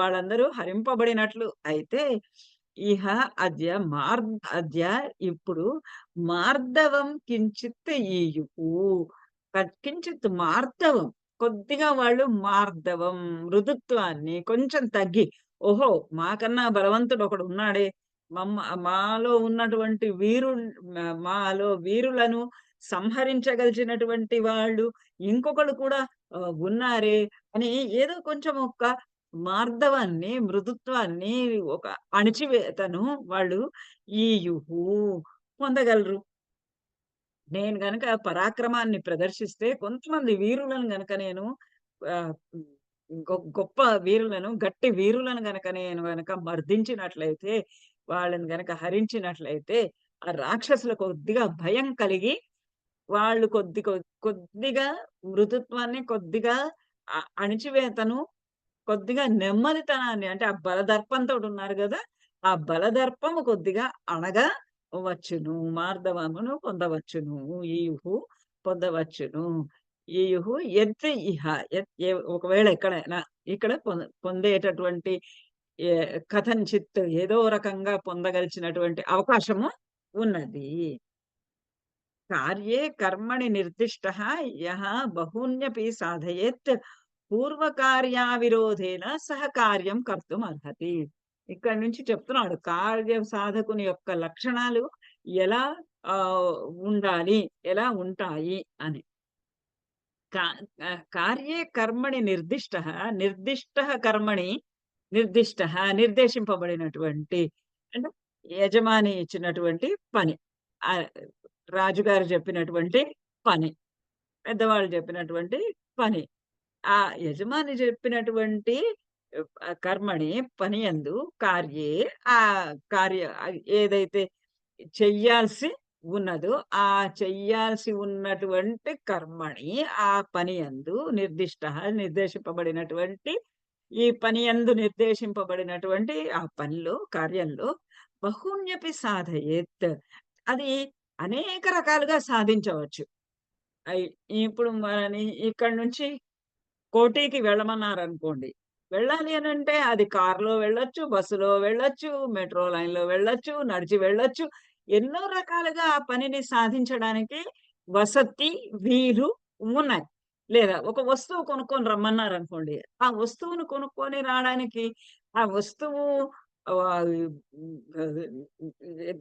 వాళ్ళందరూ హరింపబడినట్లు అయితే ఇహ అద్య ఇప్పుడు మార్దవం కించిత్ ఈయుః. కించిత్ మార్దవం కొద్దిగా వాళ్ళు మార్దవం మృదుత్వాన్ని కొంచెం తగ్గి, ఓహో మాకన్నా బలవంతుడు ఒకడు ఉన్నాడే, మాలో ఉన్నటువంటి మాలో వీరులను సంహరించగలిగినటువంటి వాళ్ళు ఇంకొకళ్ళు కూడా ఉన్నారే అని ఏదో కొంచెం ఒక మార్దవాన్ని, మృదుత్వాన్ని, ఒక అణిచివేతను వాళ్ళు ఈయుః పొందగలరు. నేను గనక పరాక్రమాన్ని ప్రదర్శిస్తే కొంతమంది వీరులను గనక నేను ఆహ్, గొప్ప వీరులను, గట్టి వీరులను గనక నేను గనక మర్దించినట్లయితే, వాళ్ళని గనక హరించినట్లయితే, ఆ రాక్షసులకు కొద్దిగా భయం కలిగి, వాళ్ళు కొద్దిగా మృదుత్వాన్ని, కొద్దిగా అణిచివేతను, కొద్దిగా నెమ్మదితనాన్ని అంటే ఆ బలదర్పంతోటున్నారు గదా! ఆ బలదర్పము కొద్దిగా అణగా వచ్చును. మార్దవమును పొందవచ్చును. ఈయుహు పొందవచ్చును. ఈయుహు యత్ ఇహ ఒకవేళ ఎక్కడైనా ఇక్కడ పొందేటటువంటి ఏ కథంచిత్ ఏదో రకంగా పొందగలిచినటువంటి అవకాశము ఉన్నది. కార్యే కర్మణి నిర్దిష్టః యః బహూన్యపి సాధయేత్ పూర్వకార్యావిరోధేన సహ కార్యం కర్తుమర్హతి. ఇక్కడి నుంచి చెప్తున్నాడు. కార్య సాధకుని యొక్క లక్షణాలు ఎలా ఆహ్, ఉండాలి, ఎలా ఉంటాయి అని. కా కార్యే కర్మణి నిర్దిష్టః, నిర్దిష్టః కర్మణి నిర్దిష్టః నిర్దేశింపబడినటువంటి అంటే యజమాని ఇచ్చినటువంటి పని. ఆహ్, రాజుగారు చెప్పినటువంటి పని. పెద్దవాళ్ళు చెప్పినటువంటి పని. ఆ యజమాని చెప్పినటువంటి కర్మని పనియందు కార్యే ఆ ఏదైతే చెయ్యాల్సి ఉన్నదో, ఆ చెయ్యాల్సి ఉన్నటువంటి కర్మని ఆ పనియందు నిర్దేశింపబడినటువంటి ఈ పనియందు నిర్దేశింపబడినటువంటి ఆ పనిలో, కార్యంలో బహూన్యపి సాధయేత్. అది అనేక రకాలుగా సాధించవచ్చు. అయి ఇప్పుడు మనని ఇక్కడి నుంచి కోఠికి వెళ్ళమన్నారనుకోండి. వెళ్ళాలి అనంటే అది కారులో వెళ్ళొచ్చు, బస్సులో వెళ్ళొచ్చు, మెట్రో లైన్‌లో వెళ్ళొచ్చు, నడిచి వెళ్ళొచ్చు. ఎన్నో రకాలుగా ఆ పనిని సాధించడానికి వసతి, వీలు ఉన్నాయి. లేదా ఒక వస్తువు కొనుక్కొని రమ్మన్నారనుకోండి. ఆ వస్తువును కొనుక్కొని రాడానికి ఆ వస్తువు ఆహ్,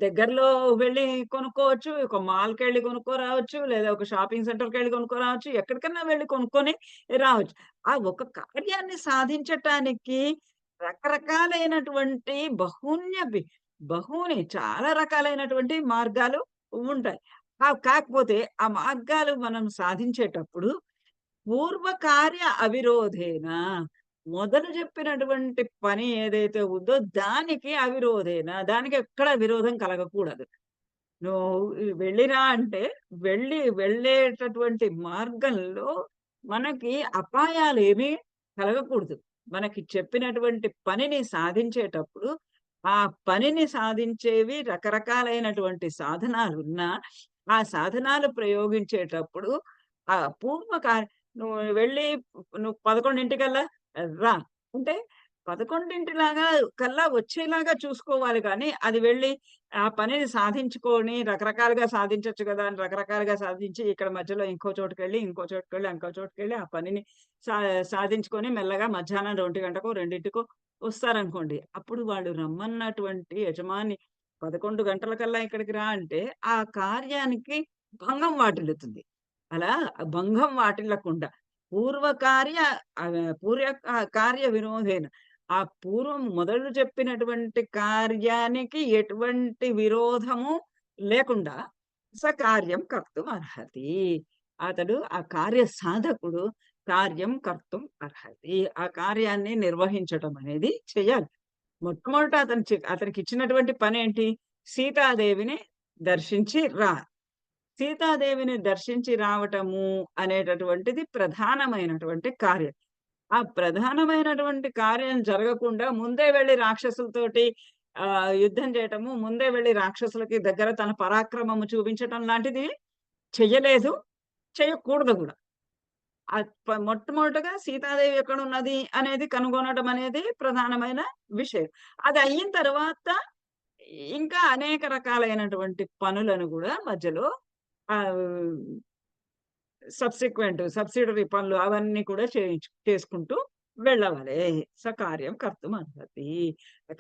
దగ్గరలో వెళ్లి కొనుక్కోవచ్చు. ఒక మాల్‌కెళ్ళి కొనుక్కోరావచ్చు. లేదా ఒక షాపింగ్ సెంటర్‌కెళ్ళి కొనుక్కోరావచ్చు. ఎక్కడికన్నా వెళ్లి కొనుక్కొని రావచ్చు. ఆ ఒక కార్యాన్ని సాధించటానికి రకరకాలైనటువంటి బహుని చాలా రకాలైనటువంటి మార్గాలు ఉంటాయి. కాకపోతే ఆ మార్గాలు మనం సాధించేటప్పుడు పూర్వకార్య అవిరోధేన మొదలు చెప్పినటువంటి పని ఏదైతే ఉందో దానికి అవిరోధేన దానికి ఎక్కడ విరోధం కలగకూడదు. నువ్వు వెళ్ళిరా అంటే వెళ్ళేటటువంటి మార్గంలో మనకి అపాయాలేమీ కలగకూడదు. మనకి చెప్పినటువంటి పనిని సాధించేటప్పుడు, ఆ పనిని సాధించేవి రకరకాలైనటువంటి సాధనాలున్నా, ఆ సాధనాలు ప్రయోగించేటప్పుడు ఆ పూర్వకార్ నువ్వు వెళ్ళి నువ్వు 11:00కల్లా రా అంటే 11:00 కల్లా వచ్చేలాగా చూసుకోవాలి గానీ, అది వెళ్ళి ఆ పనిని సాధించుకొని రకరకాలుగా సాధించొచ్చు గదా! అని రకరకాలుగా సాధించి ఇక్కడ మధ్యలో ఇంకో చోటుకెళ్ళి, ఇంకో చోటుకెళ్ళి ఆ పనిని సా సాధించుకొని మెల్లగా మధ్యాహ్నం 2 గంటకో, 2కో వస్తారనుకోండి. అప్పుడు వాళ్ళు రమ్మన్నటువంటి యజమాని 11 గంటలకల్లా ఇక్కడికి రా అంటే, ఆ కార్యానికి భంగం వాటిల్లుతుంది. అలా భంగం వాటిల్లకుండా పూర్వకార్య కార్య విరోధేన ఆ పూర్వం మొదలు చెప్పినటువంటి కార్యానికి ఎటువంటి విరోధము లేకుండా సకార్యం కర్తుం అర్హతి. అతడు ఆ కార్య సాధకుడు కార్యం కర్తుం అర్హతి. ఆ కార్యాన్ని నిర్వహించటం అనేది చెయ్యాలి. మొట్టమొదట అతనికిచ్చినటువంటి పనేంటి? సీతాదేవిని దర్శించి రా. సీతాదేవిని దర్శించి రావటము అనేటటువంటిది ప్రధానమైనటువంటి కార్యం. ఆ ప్రధానమైనటువంటి కార్యం జరగకుండా ముందే వెళ్లి రాక్షసులతోటి యుద్ధం చేయటము, ముందే వెళ్లి రాక్షసులకి దగ్గర తన పరాక్రమము చూపించటం లాంటిది చెయ్యలేదు. చేయకూడదు గూడా. మొట్టమొదటగా సీతాదేవి ఎక్కడున్నది అనేది కనుగొనడం అనేది ప్రధానమైన విషయం. అది అయిన తర్వాత ఇంకా అనేక రకాలైనటువంటి పనులను గూడా మధ్యలో ఆహ్, సబ్సిడరీ పనులు అవన్నీ కూడా చేసుకుంటూ వెళ్ళవలే. సకార్యం కర్తుమర్హతి.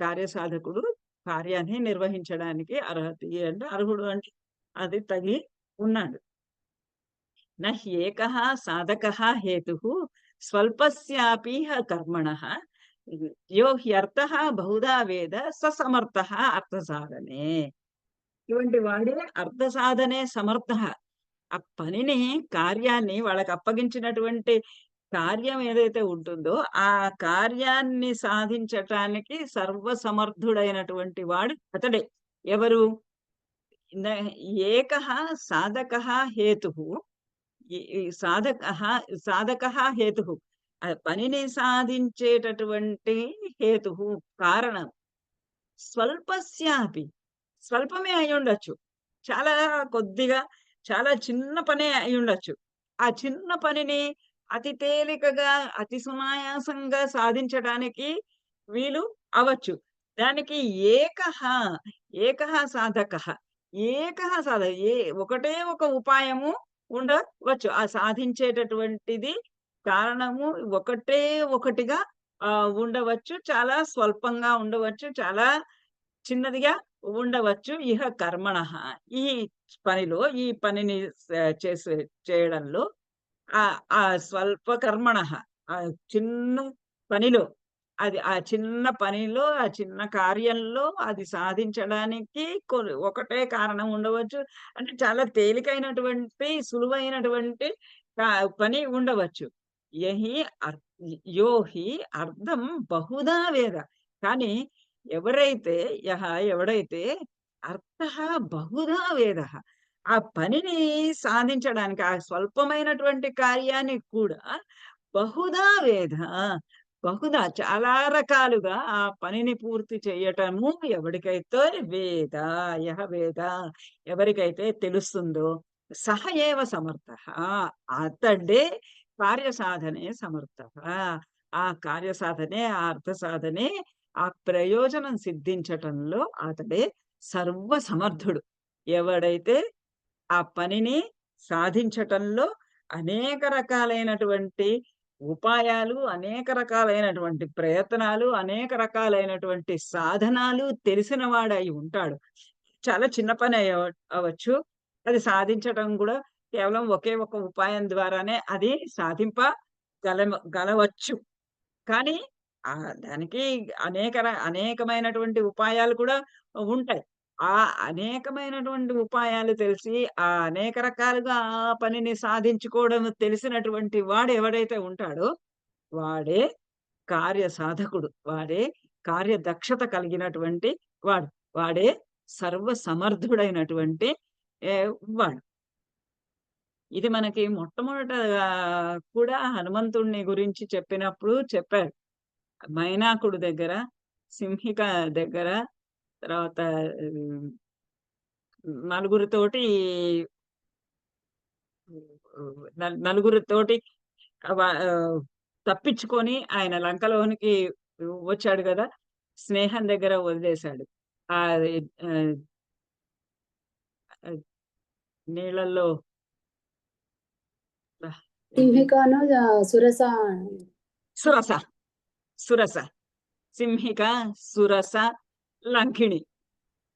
కార్యసాధకుడు కార్యాన్ని నిర్వహించడానికి అంటే అర్హుడు అంటే అది తగి ఉన్నాడు. నహ్యేకః సాధకः హేతుః స్వల్పస్యాపీహ కర్మణః యో హ్యర్థః బహుధా వేద స సమర్థః అర్థసాధనే. ఇటువంటి వాడే అర్థసాధనే సమర్థః. ఆ పనిని, కార్యాన్ని వాళ్ళకి అప్పగించినటువంటి కార్యం ఏదైతే ఉంటుందో, ఆ కార్యాన్ని సాధించటానికి సర్వసమర్థుడైనటువంటి వాడు అతడే. ఎవరు? న ఏకః సాధకః హేతుః. ఈ సాధకః హేతుః. ఆ పనిని సాధించేటటువంటి హేతుః, కారణం. స్వల్పస్యాపి, స్వల్పమే అయ్యుండొచ్చు. చాలా కొద్దిగా, చాలా చిన్న పనే అయ్యుండొచ్చు. ఆ చిన్న పనిని అతి తేలికగా, అతి సునాయాసంగా సాధించడానికి వీలు అవ్వచ్చు. దానికి ఏకః, ఏకః సాధకః, ఏకః సాధ ఏ ఒకటే ఒక ఉపాయము ఉండవచ్చు. ఆ సాధించేటటువంటిది కారణము ఒకటే ఒకటిగా ఉండవచ్చు. చాలా స్వల్పంగా ఉండవచ్చు. చాలా చిన్నదిగా ఉండవచ్చు. ఇహ కర్మణః, ఈ ఈ పనిని చేసే చేయడంలో ఆ స్వల్ప కర్మణః, ఆ చిన్న పనిలో, ఆ చిన్న పనిలో, ఆ చిన్న కార్యంలో అది సాధించడానికి ఒకటే కారణం ఉండవచ్చు. అంటే చాలా తేలికైనటువంటి, సులువైనటువంటి కా పని ఉండవచ్చు. యహి అర్ యో హి అర్థం బహుధా వేద. కానీ ఎవరైతే ఎవడైతే అర్థః బహుధా వేదః, ఆ పనిని సాధించడానికి, ఆ స్వల్పమైనటువంటి కార్యాన్ని కూడా బహుధా వేద, బహుధా చాలా రకాలుగా ఆ పనిని పూర్తి చేయటము ఎవడికైతే వేద, వేద, ఎవరికైతే తెలుస్తుందో సహ ఏవ సమర్థః, అతడే కార్యసాధనే సమర్థః. ఆ కార్యసాధనే, ఆ అర్థ సాధనే, ఆ ప్రయోజనం సిద్ధించటంలో అతడే సర్వ సమర్థుడు. ఎవడైతే ఆ పనిని సాధించటంలో అనేక రకాలైనటువంటి ఉపాయాలు, అనేక రకాలైనటువంటి ప్రయత్నాలు, అనేక రకాలైనటువంటి సాధనాలు తెలిసిన వాడై ఉంటాడు. చాలా చిన్న పని అవ్వచ్చు. అది సాధించటం కూడా కేవలం ఒకే ఒక ఉపాయం ద్వారానే అది గలవచ్చు. కానీ దానికి అనేకమైనటువంటి ఉపాయాలు కూడా ఉంటాయి. ఆ అనేకమైనటువంటి ఉపాయాలు తెలిసి, అనేక రకాలుగా ఆ పనిని సాధించుకోవడం తెలిసినటువంటి వాడు ఎవడైతే ఉంటాడో, వాడే కార్యసాధకుడు. వాడే కార్యదక్షత కలిగినటువంటి వాడు. వాడే సర్వ సమర్థుడైనటువంటి ఏ వాడు. ఇది మనకి మొట్టమొదటగా కూడా హనుమంతుడిని గురించి చెప్పినప్పుడు చెప్పారు. మైనాకుడు దగ్గర, సింహిక దగ్గర, తర్వాత హ్మ్, నలుగురితోటి నలుగురితోటి తప్పించుకొని ఆయన లంకలోనికి వచ్చాడు గదా! స్నేహం దగ్గర వదిలేసాడు. అది ఆహ్, ఆహ్, నీళ్ళల్లో ఆహ్, ఏంటి సింహికను సురస సురస, సురస, సింహిక, సురస, లంకిణి.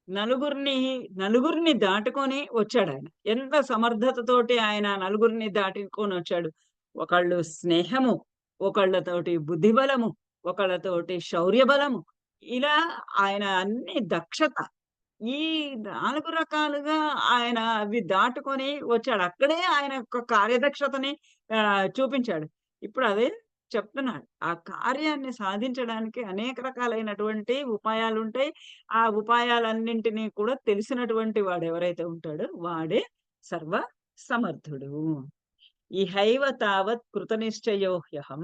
నలుగురిని, నలుగురిని దాటుకొని వచ్చాడాయన. ఎంత సమర్థతతోటి ఆయన నలుగురిని దాటుకొనొచ్చాడు. ఒకళ్ళు స్నేహము, ఒకళ్ళతోటి బుద్ధిబలము, ఒకళ్ళతోటి శౌర్యబలము. ఇలా ఆయన అన్ని దక్షత. ఈ 4 రకాలుగా ఆయన అవి దాటుకొని వచ్చాడు. అక్కడే ఆయన యొక్క కార్యదక్షతని చూపించాడు. ఇప్పుడు అదే చెప్తున్నాడు. ఆ కార్యాన్ని సాధించడానికి అనేక రకాలైనటువంటి ఉపాయాలుంటాయి. ఆ ఉపాయాలన్నింటినీ కూడా తెలిసినటువంటి వాడెవరైతే ఉంటాడో వాడే సర్వ సమర్థుడు. ఇహైవ తావత్ కృతనిశ్చయో హ్యహం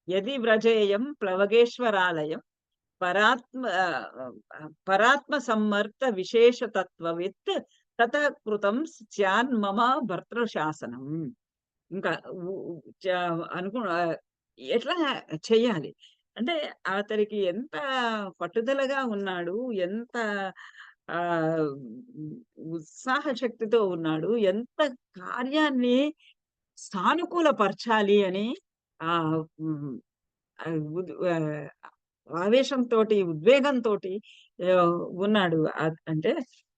యది వ్రజేయం ప్లవగేశ్వరాలయం పరాత్మ సమ్మర్త విశేషతత్వవిత్ తతః కృతం స్యాన్మమ భర్తృశాసనం. ఇంకా ఉ ఉ చ అనుకు ఎట్లా చెయ్యాలి? అంటే అతనికి ఎంత పట్టుదలగా ఉన్నాడు, ఎంత ఆహ్, ఉత్సాహ శక్తితో ఉన్నాడు, ఎంత కార్యాన్ని సానుకూలపరచాలి అని ఆహ్, హ్మ్. ఆహ్, ఉద్ ఆహ్, ఆవేశంతోటి, ఉద్వేగంతోటి ఉన్నాడు. అంటే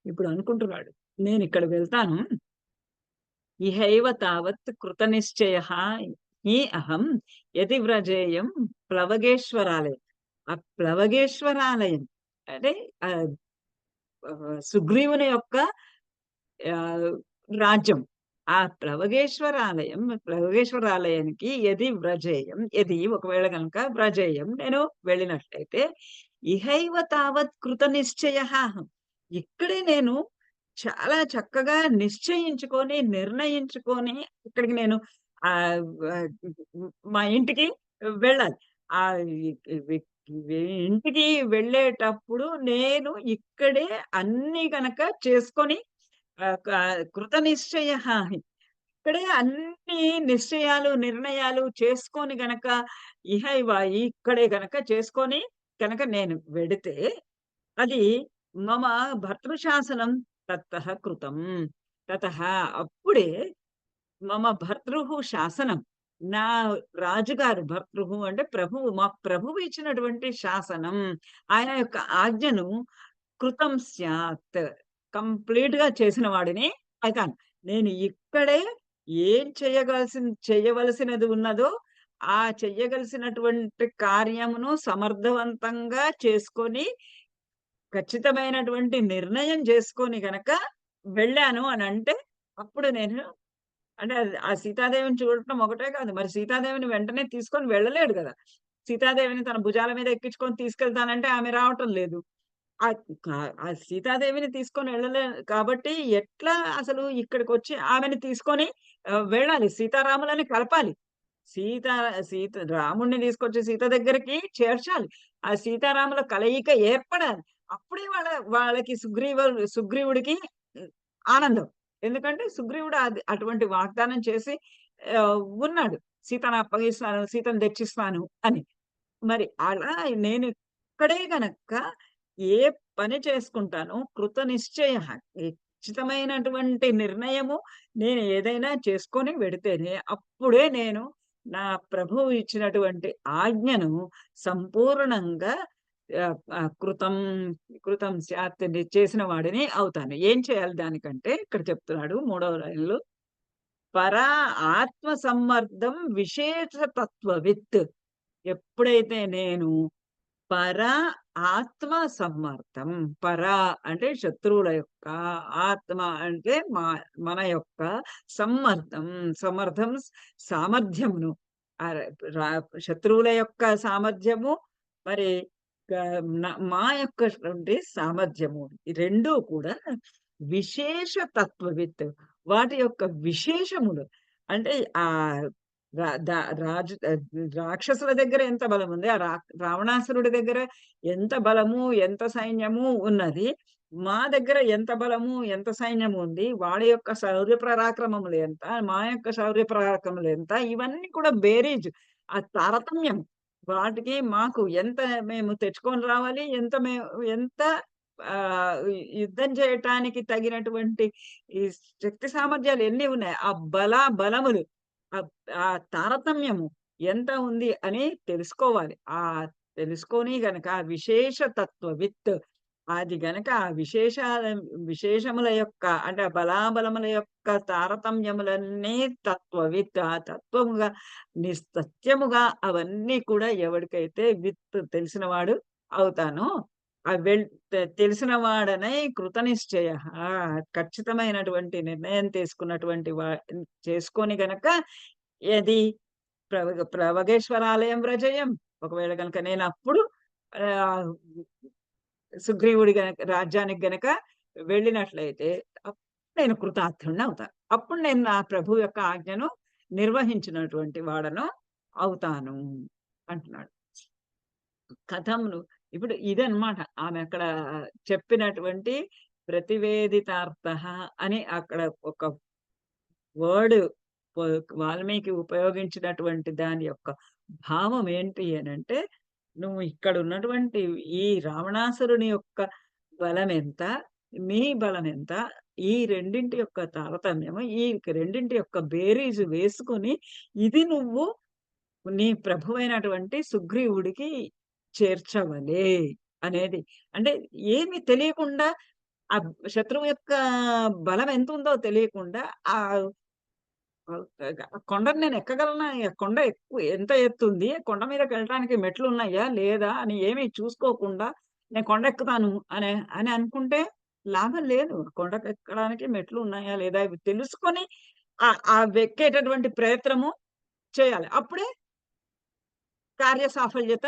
ఇప్పుడు అనుకుంటున్నాడు. నేనిక్కడ వెళ్తాను. ఇహైవ తావత్ కృతనిశ్చయః హి అహం యది వ్రజేయం ప్లవగేశ్వరాలయం. ఆ ప్లవగేశ్వరాలయం అంటే సుగ్రీవుని యొక్క ఆహ్, రాజ్యం. ఆ ప్లవగేశ్వరాలయానికి యది వ్రజేయం, యది ఒకవేళ గనక వ్రజేయం నేను వెళ్ళినట్లయితే, ఇహైవ తావత్ కృత నిశ్చయః. ఇక్కడే నేను చాలా చక్కగా నిశ్చయించుకొని, నిర్ణయించుకొని ఇక్కడికి నేను ఆహ్, ఆహ్, మా ఇంటికి వెళ్ళాలి. ఆహ్, ఇ వి వి ఇంటికి వెళ్ళేటప్పుడు నేను ఇక్కడే అన్నీ గనక చేసుకొని కృత నిశ్చయః. ఇక్కడే అన్ని నిశ్చయాలు, నిర్ణయాలు చేసుకొని గనక ఇహైవ ఇక్కడే గనక చేసుకొని గనక నేను వెడితే, అది మమ భర్తృశాసనం తత్తః కృతం. తతః అప్పుడే మమ భర్తృః శాసనం. నా రాజుగారు భర్తృః అంటే ప్రభువు, మా ప్రభువు ఇచ్చినటువంటి శాసనం. ఆయన యొక్క ఆజ్ఞను కృతం స్యాత్. కంప్లీట్‌గా చేసిన వాడిని అయితాను. నేను ఇక్కడే ఏం చేయవలసినది ఉన్నదో, ఆ చెయ్యగలిసినటువంటి కార్యమును సమర్థవంతంగా చేసుకొని, ఖచ్చితమైనటువంటి నిర్ణయం చేసుకొని గనక వెళ్ళాను అనంటే, అప్పుడు నేను అంటే ఆ సీతాదేవిని చూడటం ఒకటే కాదు. మరి సీతాదేవిని వెంటనే తీసుకొని వెళ్ళలేడు గదా! సీతాదేవిని తన భుజాల మీద ఎక్కించుకొని తీసుకెళ్తానంటే ఆమె రావటం లేదు. ఆహ్, ఆ సీతాదేవిని తీసుకొని వెళ్ళలే కాబట్టి ఎట్లా అసలు ఇక్కడికొచ్చి ఆమెని తీసుకొని వెళ్ళాలి. సీతారాములని కలపాలి. సీతా సీత రాముడిని తీసుకొచ్చి సీత దగ్గరికి చేర్చాలి. ఆ సీతారాముల కలయిక ఏర్పడాలి. అప్పుడే వాళ్ళకి సుగ్రీవుడికి హ్మ్, ఆనందం. ఎందుకంటే సుగ్రీవుడు అటువంటి వాగ్దానం చేసి ఉన్నాడు. సీతను అప్పగిస్తాను, సీతను తెచ్చిస్తాను అని. మరి అలా నేను ఇక్కడే గనక ఏ పని చేసుకుంటానో కృత నిశ్చయః, ఖచ్చితమైనటువంటి నిర్ణయము నేను ఏదైనా చేసుకొని వెడితేనే అప్పుడే నేను నా ప్రభువు ఇచ్చినటువంటి ఆజ్ఞను సంపూర్ణంగా కృతం కృతం స్యాత్ చేసిన వాడిని అవుతాను. ఏం చేయాలి దానికంటే ఇక్కడ చెప్తున్నాడు మూడవ లైన్‌లో పరా ఆత్మ సమ్మర్దం విశేష తత్వవిత్. ఎప్పుడైతే నేను పర ఆత్మ సమ్మర్థం. పర అంటే శత్రువుల యొక్క, ఆత్మ అంటే మన యొక్క సమ్మర్థం. సమర్థం సామర్థ్యమును. ఆహ్, రా శత్రువుల యొక్క సామర్థ్యము, మరి క మా యొక్కటువంటి సామర్థ్యము. ఈ 2 కూడా విశేష తత్వవిత్. వాటి యొక్క విశేషములు అంటే ఆహ్, రా ద రాజు రాక్షసుల దగ్గర ఎంత బలముంది, ఆ రావణాసురుడి దగ్గర ఎంత బలము, ఎంత సైన్యము ఉన్నది. మా దగ్గర ఎంత బలము, ఎంత సైన్యము ఉంది. వాళ్ళ యొక్క శౌర్య పరాక్రమములు ఎంత, మా యొక్క శౌర్య పరాక్రమములు ఎంత, ఇవన్నీ కూడా బేరీజు. ఆ తారతమ్యం. వాటికి మాకు ఎంత మేము తెచ్చుకొని రావాలి, ఎంత యుద్ధం చేయటానికి తగినటువంటి ఈ శక్తి సామర్థ్యాలు ఎన్ని ఉన్నాయి. ఆ బలములు, ఆహ్, ఆ తారతమ్యము ఎంత ఉంది అని తెలుసుకోవాలి. తెలుసుకొని గనక విశేష తత్వవిత్, అది గనక ఆ విశేషముల యొక్క అంటే ఆ బలాబలముల యొక్క తారతమ్యములన్నీ తత్వవిత్, ఆ తత్వముగా నిస్తత్యముగా అవన్నీ కూడా ఎవడికైతే తెలిసినవాడు అవుతానో, ఆ వెల్ తెలిసిన వాడనై కృతనిశ్చయః, ఖచ్చితమైనటువంటి నిర్ణయం తీసుకున్నటువంటి చేసుకొని గనక ఏది ప్రవగేశ్వరాలయం వ్రజయం. ఒకవేళ గనక నేనప్పుడు ఆహ్, సుగ్రీవుడి రాజ్యానికి గనక వెళ్ళినట్లయితే అప్పుడు నేను కృతార్థుడినవుతా. అప్పుడు నేను నా ప్రభువు యొక్క ఆజ్ఞను నిర్వహించినటువంటి వాడను అవుతాను అంటున్నాడు. కథమును ఇప్పుడు ఇదనమాట. ఆమె అక్కడ చెప్పినటువంటి ప్రతివేదితార్థః అని అక్కడ ఒక వర్డ్ పొ వాల్మీకి ఉపయోగించినటువంటి దాని యొక్క భావం ఏంటి అనంటే, నువ్వు ఇక్కడున్నటువంటి ఈ రావణాసురుని యొక్క బలమెంత, నీ బలమెంత, ఈ రెండింటి యొక్క తారతమ్యము, ఈ రెండింటి యొక్క బేరీజు వేసుకొని, ఇది నువ్వు నీ ప్రభువైనటువంటి సుగ్రీవుడికి చేర్చవలే అనేది. అంటే ఏమి తెలియకుండా ఆ శత్రువు యొక్క బలం ఎంతుందో తెలియకుండా ఆహ్, ఆ కొండను నేను ఎక్కగలనా? కొండ ఎంత ఎత్తుంది? కొండ మీదకెళ్ళటానికి మెట్లున్నాయా? లేదా? అని ఏమి చూసుకోకుండా నేను కొండెక్కుతాను అని అనుకుంటే లాభం లేదు. కొండకెక్కడానికి మెట్లు ఉన్నాయా? లేదా? ఇవి తెలుసుకొని ఆ వెక్కేటటువంటి ప్రయత్నము చేయాలి. అప్పుడే కార్యసాఫల్యత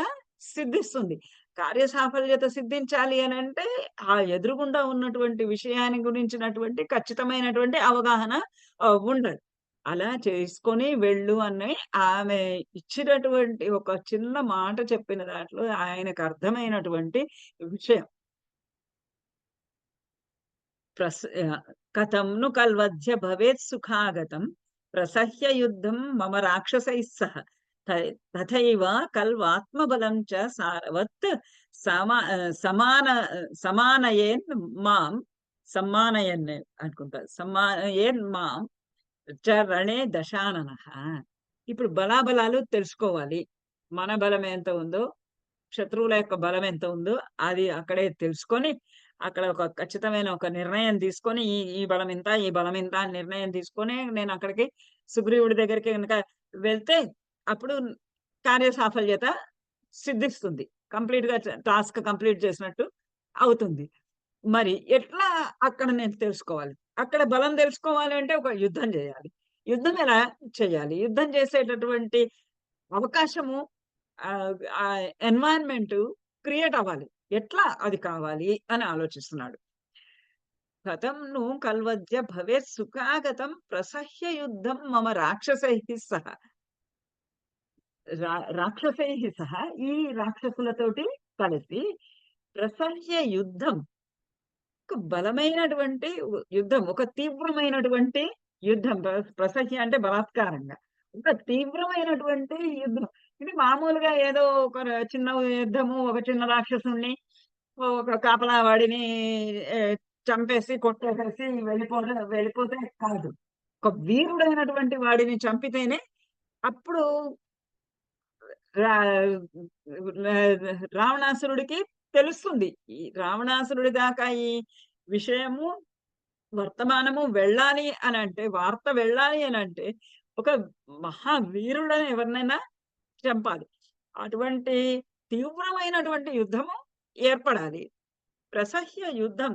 సిద్ధిస్తుంది. కార్యసాఫల్యత సిద్ధించాలి అనంటే, ఆ ఎదురుగుండా ఉన్నటువంటి విషయాన్ని గురించినటువంటి ఖచ్చితమైనటువంటి అవగాహన ఉండాలి. అలా చేసుకొని వెళ్ళు అని ఆమె ఇచ్చినటువంటి ఒక చిన్న మాట చెప్పిన దాంట్లో ఆయనకు అర్థమైనటువంటి విషయం. కథం ను కల్వధ్య భవేత్ సుఖాగతం ప్రసహ్య యుద్ధం మమ రాక్షసైః సహ తథైవ కల్వాత్మబలం చ సారవత్ సమాన సమానయేన్ మాం సమ్మానయన్ అనుకుంటా సమ్మానయేన్ మాం చ రణే దశాననః. ఇప్పుడు బలాబలాలు తెలుసుకోవాలి. మన బలం ఎంత ఉందో, శత్రువుల యొక్క బలం ఎంత ఉందో అది అక్కడే తెలుసుకొని, అక్కడ ఒక ఖచ్చితమైన ఒక నిర్ణయం తీసుకొని, ఈ ఈ బలం ఇంత, ఈ బలం ఇంత అని నిర్ణయం తీసుకొని నేను అక్కడికి సుగ్రీవుడి దగ్గరికి గనక వెళ్తే అప్పుడు కార్యసాఫల్యత సిద్ధిస్తుంది. కంప్లీట్‌గా టాస్క్ కంప్లీట్ చేసినట్టు అవుతుంది. మరి ఎట్లా అక్కడ నేను తెలుసుకోవాలి? అక్కడ బలం తెలుసుకోవాలి అంటే ఒక యుద్ధం చేయాలి. యుద్ధం ఎలా చేయాలి? యుద్ధం చేసేటటువంటి అవకాశము ఆ ఎన్వైర్న్‌మెంట్ క్రియేట్ అవ్వాలి. ఎట్లా అది కావాలి అని ఆలోచిస్తున్నాడు. కథం ను కల్వద్య భవేత్ సుఖాగతం ప్రసహ్య యుద్ధం మమ రాక్షసైః సహ. రాక్షసైః సహ ఈ రాక్షసులతోటి కలిసి ప్రసహ్య యుద్ధం, ఒక బలమైనటువంటి యుద్ధం, ఒక తీవ్రమైనటువంటి యుద్ధం. ప్రసహ్య అంటే బలాత్కారంగా. ఒక తీవ్రమైనటువంటి యుద్ధం. ఇది మామూలుగా ఏదో ఒక చిన్న యుద్ధము, ఒక చిన్న రాక్షసుడిని, ఒక కాపలా వాడిని చంపేసి, కొట్టేసేసి వెళ్ళిపోతే కాదు. ఒక వీరుడైనటువంటి వాడిని చంపితేనే అప్పుడు రా రావణాసురుడికి తెలుస్తుంది. ఈ రావణాసురుడి దాకా ఈ విషయము వర్తమానము వెళ్ళాలి అనంటే, వార్త వెళ్ళాలి అనంటే, ఒక మహావీరుడని ఎవరినైనా చంపాలి. అటువంటి తీవ్రమైనటువంటి యుద్ధము ఏర్పడాలి. ప్రసహ్య యుద్ధం,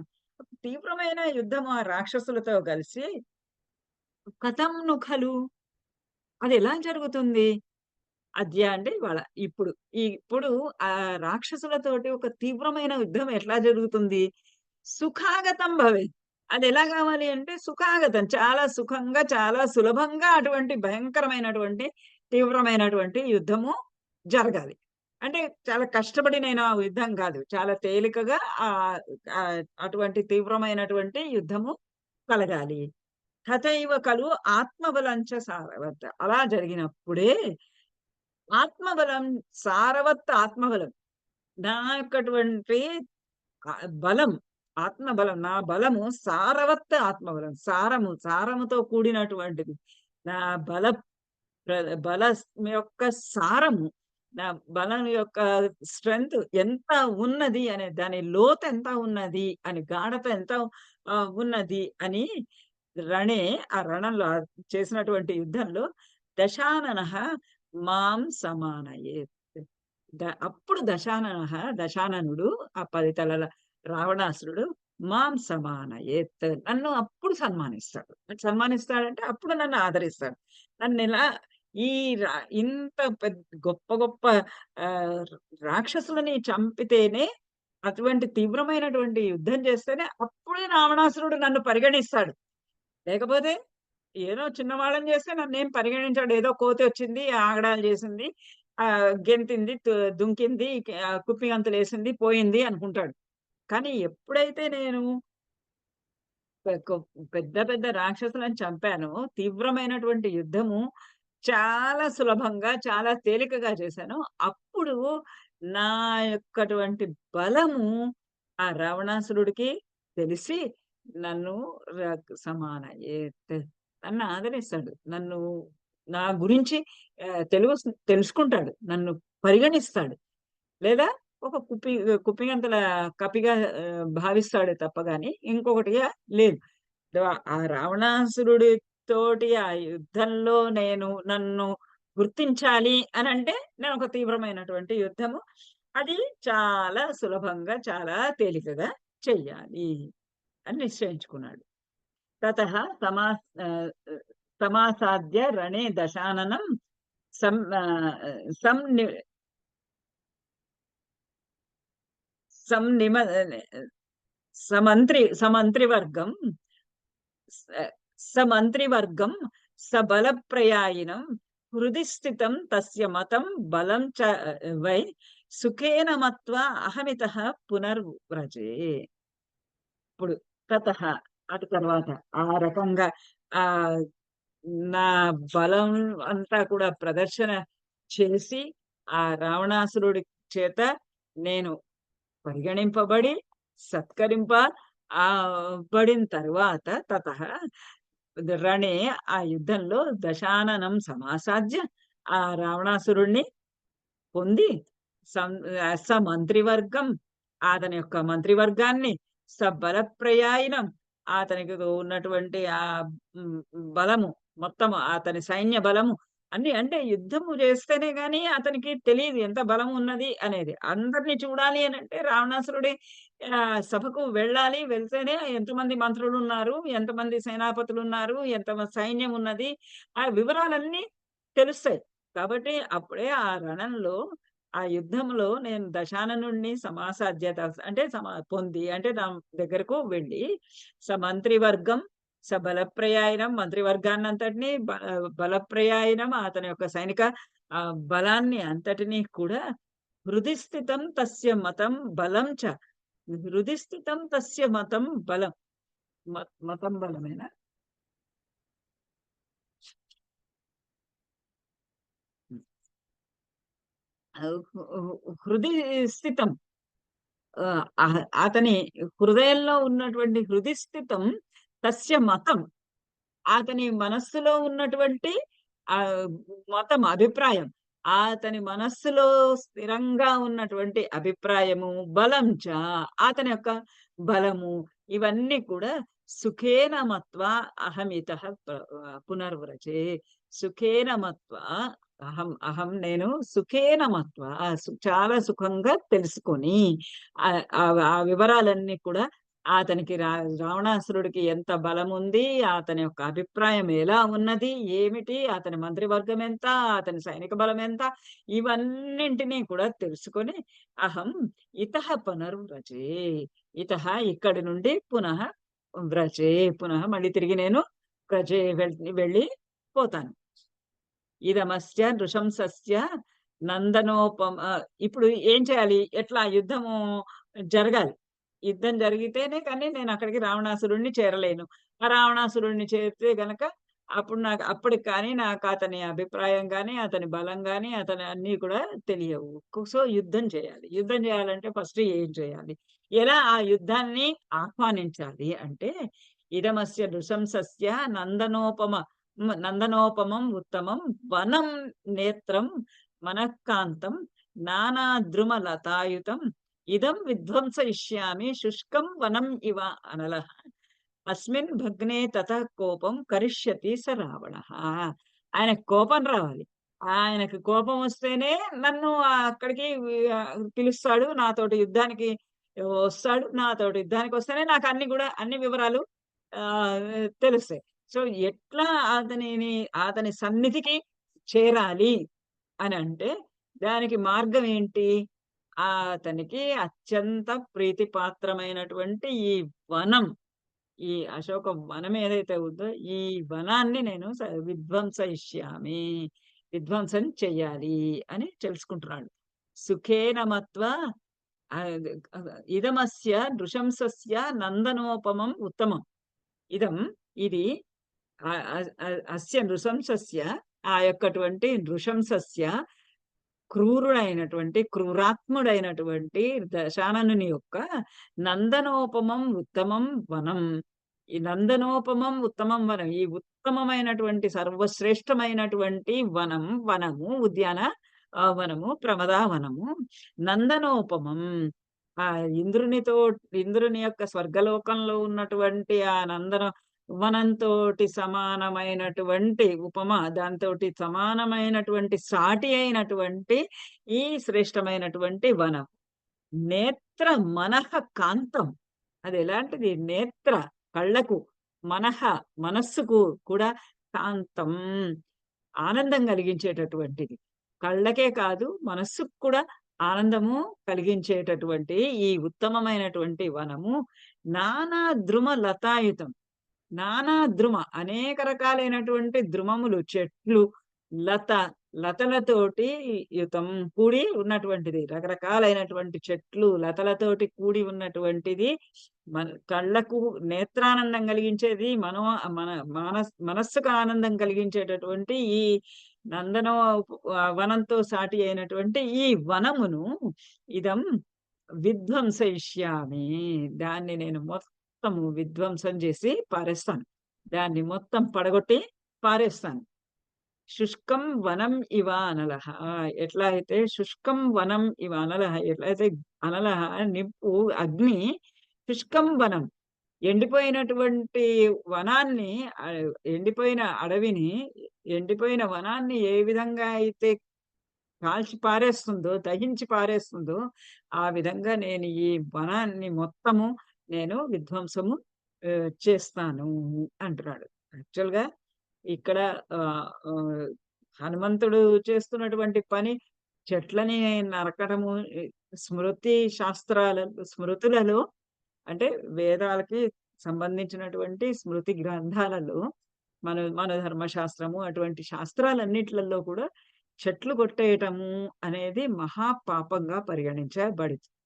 తీవ్రమైన యుద్ధము ఆ రాక్షసులతో కలిసి కథం ను ఖలు అదెలా జరుగుతుంది? అద్య అంటే ఇవాళ. ఇప్పుడు. ఇప్పుడు ఆ రాక్షసులతోటి ఒక తీవ్రమైన యుద్ధం ఎట్లా జరుగుతుంది? సుఖాగతం భవేత్. అదెలా గావాలి అంటే సుఖాగతం. చాలా సుఖంగా, చాలా సులభంగా అటువంటి భయంకరమైనటువంటి, తీవ్రమైనటువంటి యుద్ధము జరగాలి. అంటే చాలా కష్టపడి నేను ఆ యుద్ధం గాదు. చాలా తేలికగా అటువంటి తీవ్రమైనటువంటి యుద్ధము కలగాలి. తథైవ ఖలు ఆత్మబలంచ సారవత్. అలా జరిగినప్పుడే ఆత్మబలం, సారవత్ ఆత్మబలం. నా యొక్కటువంటి బలం, ఆత్మబలం, నా బలము సారవత్ ఆత్మబలం. సారముతో కూడినటువంటిది. నా బల బల యొక్క సారము, నా బలం యొక్క స్ట్రెంగ్త్ ఎంత ఉన్నది అనే, దాని లోతు ఎంత ఉన్నది అని, గాఢత ఎంత ఉన్నది అని రణే, ఆ రణంలో చేసినటువంటి యుద్ధంలో దశాననః మాం సమానయేత్. అప్పుడు దశాననుడు, ఆ 10 తలల రావణాసురుడు మాం సమానయేత్, నన్ను అప్పుడు సన్మానిస్తాడు. సన్మానిస్తాడంటే అప్పుడు నన్ను ఆదరిస్తాడు. నన్నిలా ఈ ఇంత గొప్ప గొప్ప ఆహ్, రాక్షసులని చంపితేనే, అటువంటి తీవ్రమైనటువంటి యుద్ధం చేస్తేనే అప్పుడే రావణాసురుడు నన్ను పరిగణిస్తాడు. లేకపోతే ఏదో చిన్నవాళ్ళని చేస్తే నన్నేం పరిగణించాడు. ఏదో కోతొచ్చింది, ఆగడాలు చేసింది, గెంతింది, దుంకింది, కుప్పిగంతులేసింది, పోయింది అనుకుంటాడు. కానీ ఎప్పుడైతే నేను పె కొ పెద్ద పెద్ద రాక్షసులను చంపానో, తీవ్రమైనటువంటి యుద్ధము చాలా సులభంగా, చాలా తేలికగా చేశానో, అప్పుడు నా యొక్కటువంటి బలము ఆ రావణాసురుడికి తెలిసి నన్ను సమానయేత్, నన్ను ఆదరిస్తాడు. నా గురించి తెలుసుకుంటాడు. నన్ను పరిగణిస్తాడు. లేదా ఒక కుప్పిగంతుల కపిగా భావిస్తాడే తప్ప గాని ఇంకొకటిగా లేదు. ఆ రావణాసురుడితోటి ఆ యుద్ధంలో నన్ను గుర్తించాలి అనంటే, నేనొక తీవ్రమైనటువంటి యుద్ధము అది చాలా సులభంగా, చాలా తేలికగా చెయ్యాలి అని నిశ్చయించుకున్నాడు. తతః సమాసాద్య రణే దశాననం సం సంని సంనిమ సమంత్రివర్గం సమంత్రివర్గం సబల ప్రయాయినం హృది స్థితం తస్య మతం బలం చ వై సుఖేన మత్వా అహమితః పునర్వ్రజే. ఇప్పుడు తతః అటు తర్వాత ఆ రకంగా ఆ నా బలం అంతా కూడా ప్రదర్శన చేసి ఆ రావణాసురుడి చేత నేను పరిగణింపబడి సత్కరింప ఆ బడిన తరువాత తతః రణే ఆ యుద్ధంలో దశాననం సమాసాధ్య ఆ రావణాసురుణ్ణి పొంది మంత్రివర్గం అతని యొక్క మంత్రివర్గాన్ని సబల ప్రయాయనం అతనికి ఉన్నటువంటి ఆ బలము మొత్తం అతని సైన్య బలము అన్ని అంటే యుద్ధము చేస్తేనే గాని అతనికి తెలియదు ఎంత బలం ఉన్నది అనేది. అందరిని చూడాలి అని అంటే రావణాసురుడి సభకు వెళ్ళాలి, వెళ్తేనే ఎంతమంది మంత్రులు ఉన్నారు, ఎంతమంది సేనాపతులు ఉన్నారు, ఎంత సైన్యం ఉన్నది, ఆ వివరాలన్నీ తెలుస్తాయి. కాబట్టి అప్పుడే ఆ రణంలో ఆ యుద్ధంలో నేను దశాననుడిని సమాసాధ్యత అంటే పొంది అంటే నా దగ్గరకు వెళ్ళి మంత్రివర్గం బలప్రయాయనం మంత్రివర్గాన్నంతటినీ బలప్రయాయనం అతని యొక్క సైనిక బలాన్ని అంతటినీ కూడా హృది స్థితం తస్య మతం బలం చ హృది స్థితం తస్య మతం బలం మతం బలమేనా హృది స్థితం అతని హృదయంలో ఉన్నటువంటి హృది స్థితం తస్య మతం అతని మనస్సులో ఉన్నటువంటి ఆ మతం అభిప్రాయం అతని మనస్సులో స్థిరంగా ఉన్నటువంటి అభిప్రాయము బలం చ అతని యొక్క బలము ఇవన్నీ కూడా సుఖేన మత్వా అహమితః పునర్వ్రజే సుఖేన మత్వా అహం నేను సుఖేన మత్వా చాలా సుఖంగా తెలుసుకొని ఆ వివరాలన్నీ కూడా అతనికి రావణాసురుడికి ఎంత బలం ఉంది, అతని యొక్క అభిప్రాయం ఎలా ఉన్నది, ఏమిటి, అతని మంత్రివర్గం ఎంత, అతని సైనిక బలం ఎంత, ఇవన్నింటినీ కూడా తెలుసుకొని అహం ఇతః పునర్వ్రజే ఇక్కడి నుండి పునః వ్రజే మళ్ళీ తిరిగి నేను వ్రజే వెళ్ళి పోతాను. ఇదమస్య నృశంసస్య నందనోపమ. ఇప్పుడు ఏం చేయాలి, ఎట్లా యుద్ధము జరగాలి, యుద్ధం జరిగితేనే కానీ నేను అక్కడికి రావణాసురుణ్ణి చేరలేను. ఆ రావణాసురుణ్ణి చేరితే గనక అప్పుడు అప్పటికి కానీ నాకు అతని అభిప్రాయం కానీ అతని బలం కానీ అతని అన్నీ కూడా తెలియవు. సో యుద్ధం చేయాలి. యుద్ధం చేయాలంటే ఫస్ట్ ఏం చేయాలి, ఎలా ఆ యుద్ధాన్ని ఆహ్వానించాలి అంటే ఇదమస్య నృశంసస్య నందనోపమం ఉత్తమం వనం నేత్రం మనఃకాంతం నానాద్రుమలతాయుతం ఇదం విధ్వంసయిష్యామి శుష్కం వనం ఇవ అనలః అస్మిన్ భగ్నే తత కోపం కరిష్యతి స రావణ. ఆయనకు కోపం రావాలి. ఆయనకు కోపం వస్తేనే నన్ను అక్కడికి పిలుస్తాడు, నాతోటి యుద్ధానికి వస్తాడు. నాతోటి యుద్ధానికి వస్తేనే నాకు అన్ని వివరాలు తెలుస్తాయి. సో ఎట్లా అతని సన్నిధికి చేరాలి అని అంటే దానికి మార్గం ఏంటి, అతనికి అత్యంత ప్రీతిపాత్రమైనటువంటి ఈ వనం, ఈ అశోక వనం ఏదైతే ఉందో ఈ వనాన్ని నేను విధ్వంసయిష్యామి విధ్వంసం చెయ్యాలి అని తెలుసుకుంటున్నాడు. సుఖేన మత్వా ఇదమస్య నృశంసస్య నందనోపమం ఉత్తమం. ఇది అస్య నృశంసస్య ఆ యొక్కటువంటి నృశంసస్య క్రూరాత్ముడైనటువంటి దశాననుని యొక్క నందనోపమం ఉత్తమం వనం. ఈ నందనోపమం ఉత్తమం వనం, ఈ ఉత్తమమైనటువంటి సర్వశ్రేష్టమైనటువంటి వనము ఉద్యాన వనము ప్రమదావనము నందనోపమం. ఆ ఇంద్రుని యొక్క స్వర్గలోకంలో ఉన్నటువంటి ఆ నందన వనంతో సమానమైనటువంటి ఉపమ, దాంతో సమానమైనటువంటి సాటి అయినటువంటి ఈ శ్రేష్టమైనటువంటి వనం. నేత్ర మనః కాంతం, అది ఎలాంటిది, నేత్ర కళ్ళకు, మనస్సుకు కూడా శాంతం, ఆనందం కలిగించేటటువంటిది. కళ్ళకే కాదు మనస్సుకు కూడా ఆనందము కలిగించేటటువంటి ఈ ఉత్తమమైనటువంటి వనము నానా ద్రుమ లతాయుతం. నానా ద్రుమ అనేక రకాలైనటువంటి ద్రుమములు, చెట్లు, లత లతలతోటి యుతం కూడి ఉన్నటువంటిది. రకరకాలైనటువంటి చెట్లు, లతలతోటి కూడి ఉన్నటువంటిది. మన కళ్ళకు నేత్రానందం కలిగించేది, మన మనస్సుకు ఆనందం కలిగించేటటువంటి ఈ నందన వనంతో సాటి అయినటువంటి ఈ వనమును ఇదం విధ్వంసయిష్యామి. దాన్ని నేను మొత్తము విధ్వంసం చేసి పారేస్తాను. దాన్ని మొత్తం పడగొట్టి పారేస్తాను. శుష్కం వనం ఇవ అనలః. ఎట్లా అయితే శుష్కం వనం ఇవ అనలః, ఎట్లయితే అనలః నిప్పు, అగ్ని, శుష్కం వనం ఎండిపోయినటువంటి వనాన్ని, ఎండిపోయిన అడవిని, ఎండిపోయిన వనాన్ని ఏ విధంగా అయితే కాల్చి పారేస్తుందో, దహించి పారేస్తుందో, ఆ విధంగా నేను ఈ వనాన్ని మొత్తము నేను విధ్వంసము చేస్తాను అంటున్నాడు. యాక్చువల్‌గా ఇక్కడ ఆహ్, ఆహ్, హనుమంతుడు చేస్తున్నటువంటి పని చెట్లని నరకడము. స్మృతులలో అంటే వేదాలకి సంబంధించినటువంటి స్మృతి గ్రంథాలలో మన ధర్మశాస్త్రము అటువంటి శాస్త్రాలన్నిట్లలో కూడా చెట్లు కొట్టేయటము అనేది మహాపాపంగా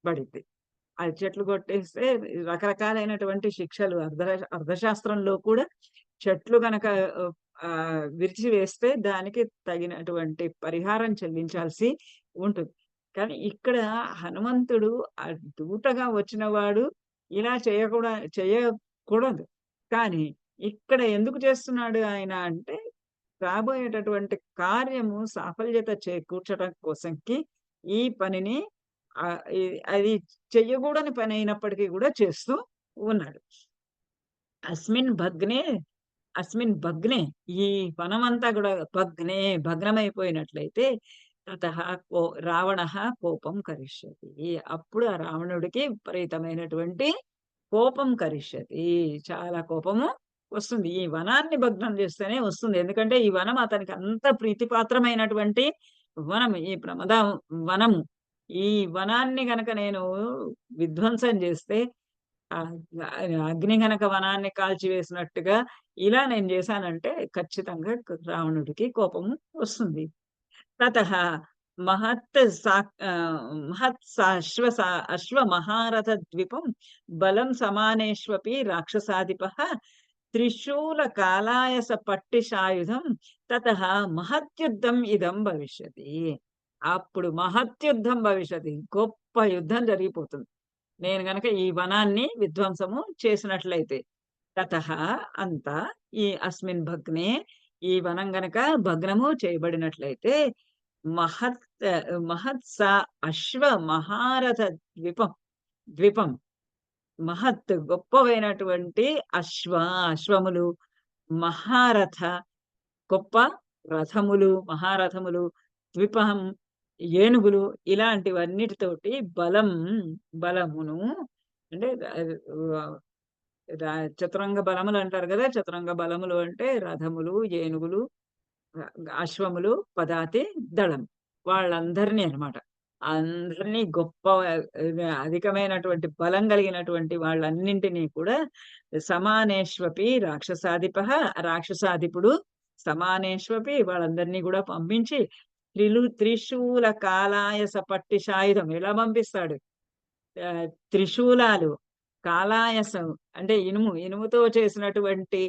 బడిద్ది. అది చెట్లు కొట్టేస్తే రకరకాలైనటువంటి శిక్షలు అర్థశాస్త్రంలో కూడా చెట్లు గనక విరిచివేస్తే దానికి తగినటువంటి పరిహారం చెల్లించాల్సి ఉంటుంది. కానీ ఇక్కడ హనుమంతుడు దూతగా వచ్చినవాడు ఇలా చేయకూడదు. కానీ ఇక్కడ ఎందుకు చేస్తున్నాడు ఆయన అంటే, రాబోయేటటువంటి కార్యము సాఫల్యత చేకూర్చడం కోసంకి ఈ పనిని అది చెయ్యకూడని పని అయినప్పటికీ కూడా చేస్తూ ఉన్నాడు. అస్మిన్ భగ్నే అస్మిన్ భగ్నే ఈ వనమంతా కూడా భగ్నమైపోయినట్లయితే తతః రావణః కోపం కరిష్యతి. అప్పుడు ఆ రావణుడికి విపరీతమైనటువంటి కోపం కరిష్యతి. చాలా కోపము వస్తుంది. ఈ వనాన్ని భగ్నం చేస్తేనే వస్తుంది. ఎందుకంటే ఈ వనం అతనికి అంత ప్రీతిపాత్రమైనటువంటి వనం. ఈ ప్రమద వనము. ఈ వనాన్ని గనక నేను విధ్వంసం చేస్తే, అగ్ని గనక వనాన్ని కాల్చివేసినట్టుగా ఇలా నేను చేశానంటే ఖచ్చితంగా రావణుడికి కోపము వస్తుంది. తతః అశ్వమహారథద్విపం బలం సమానేష్వపి రాక్షసాధిపః త్రిశూల కాలాయస పట్టిషాయుధం తతః మహత్యుద్ధం ఇదం భవిష్యతి. అప్పుడు మహత్యుద్ధం భవిష్యతి. గొప్ప యుద్ధం జరిగిపోతుంది. నేను గనక ఈ వనాన్ని విధ్వంసము చేసినట్లయితే. తతః అంతా ఈ అస్మిన్ భగ్నే ఈ వనం గనక భగ్నము చేయబడినట్లయితే మహత్ మహత్స అశ్వ మహారథ ద్విపం మహత్ గొప్పవైనటువంటి అశ్వములు, మహారథ గొప్ప రథములు, మహారథములు, ద్విపం ఏనుగులు, ఇలాంటివన్నిటితోటి బలమును అంటే చతురంగ బలములు అంటారు కదా. చతురంగ బలములు అంటే రథములు, ఏనుగులు, అశ్వములు, పదాతి దళం, వాళ్ళందరినీ అన్నమాట. అందరినీ గొప్ప అధికమైనటువంటి బలం కలిగినటువంటి వాళ్ళన్నింటినీ కూడా సమానేష్వపి రాక్షసాధిపః, రాక్షసాధిపుడు సమానేష్వపి వాళ్ళందరినీ కూడా పంపించి త్రిశూల కాలాయస పట్టిషాయుధం ఎలా పంపిస్తాడు? త్రిశూలాలు, కాలాయసం అంటే ఇనుముతో చేసినటువంటి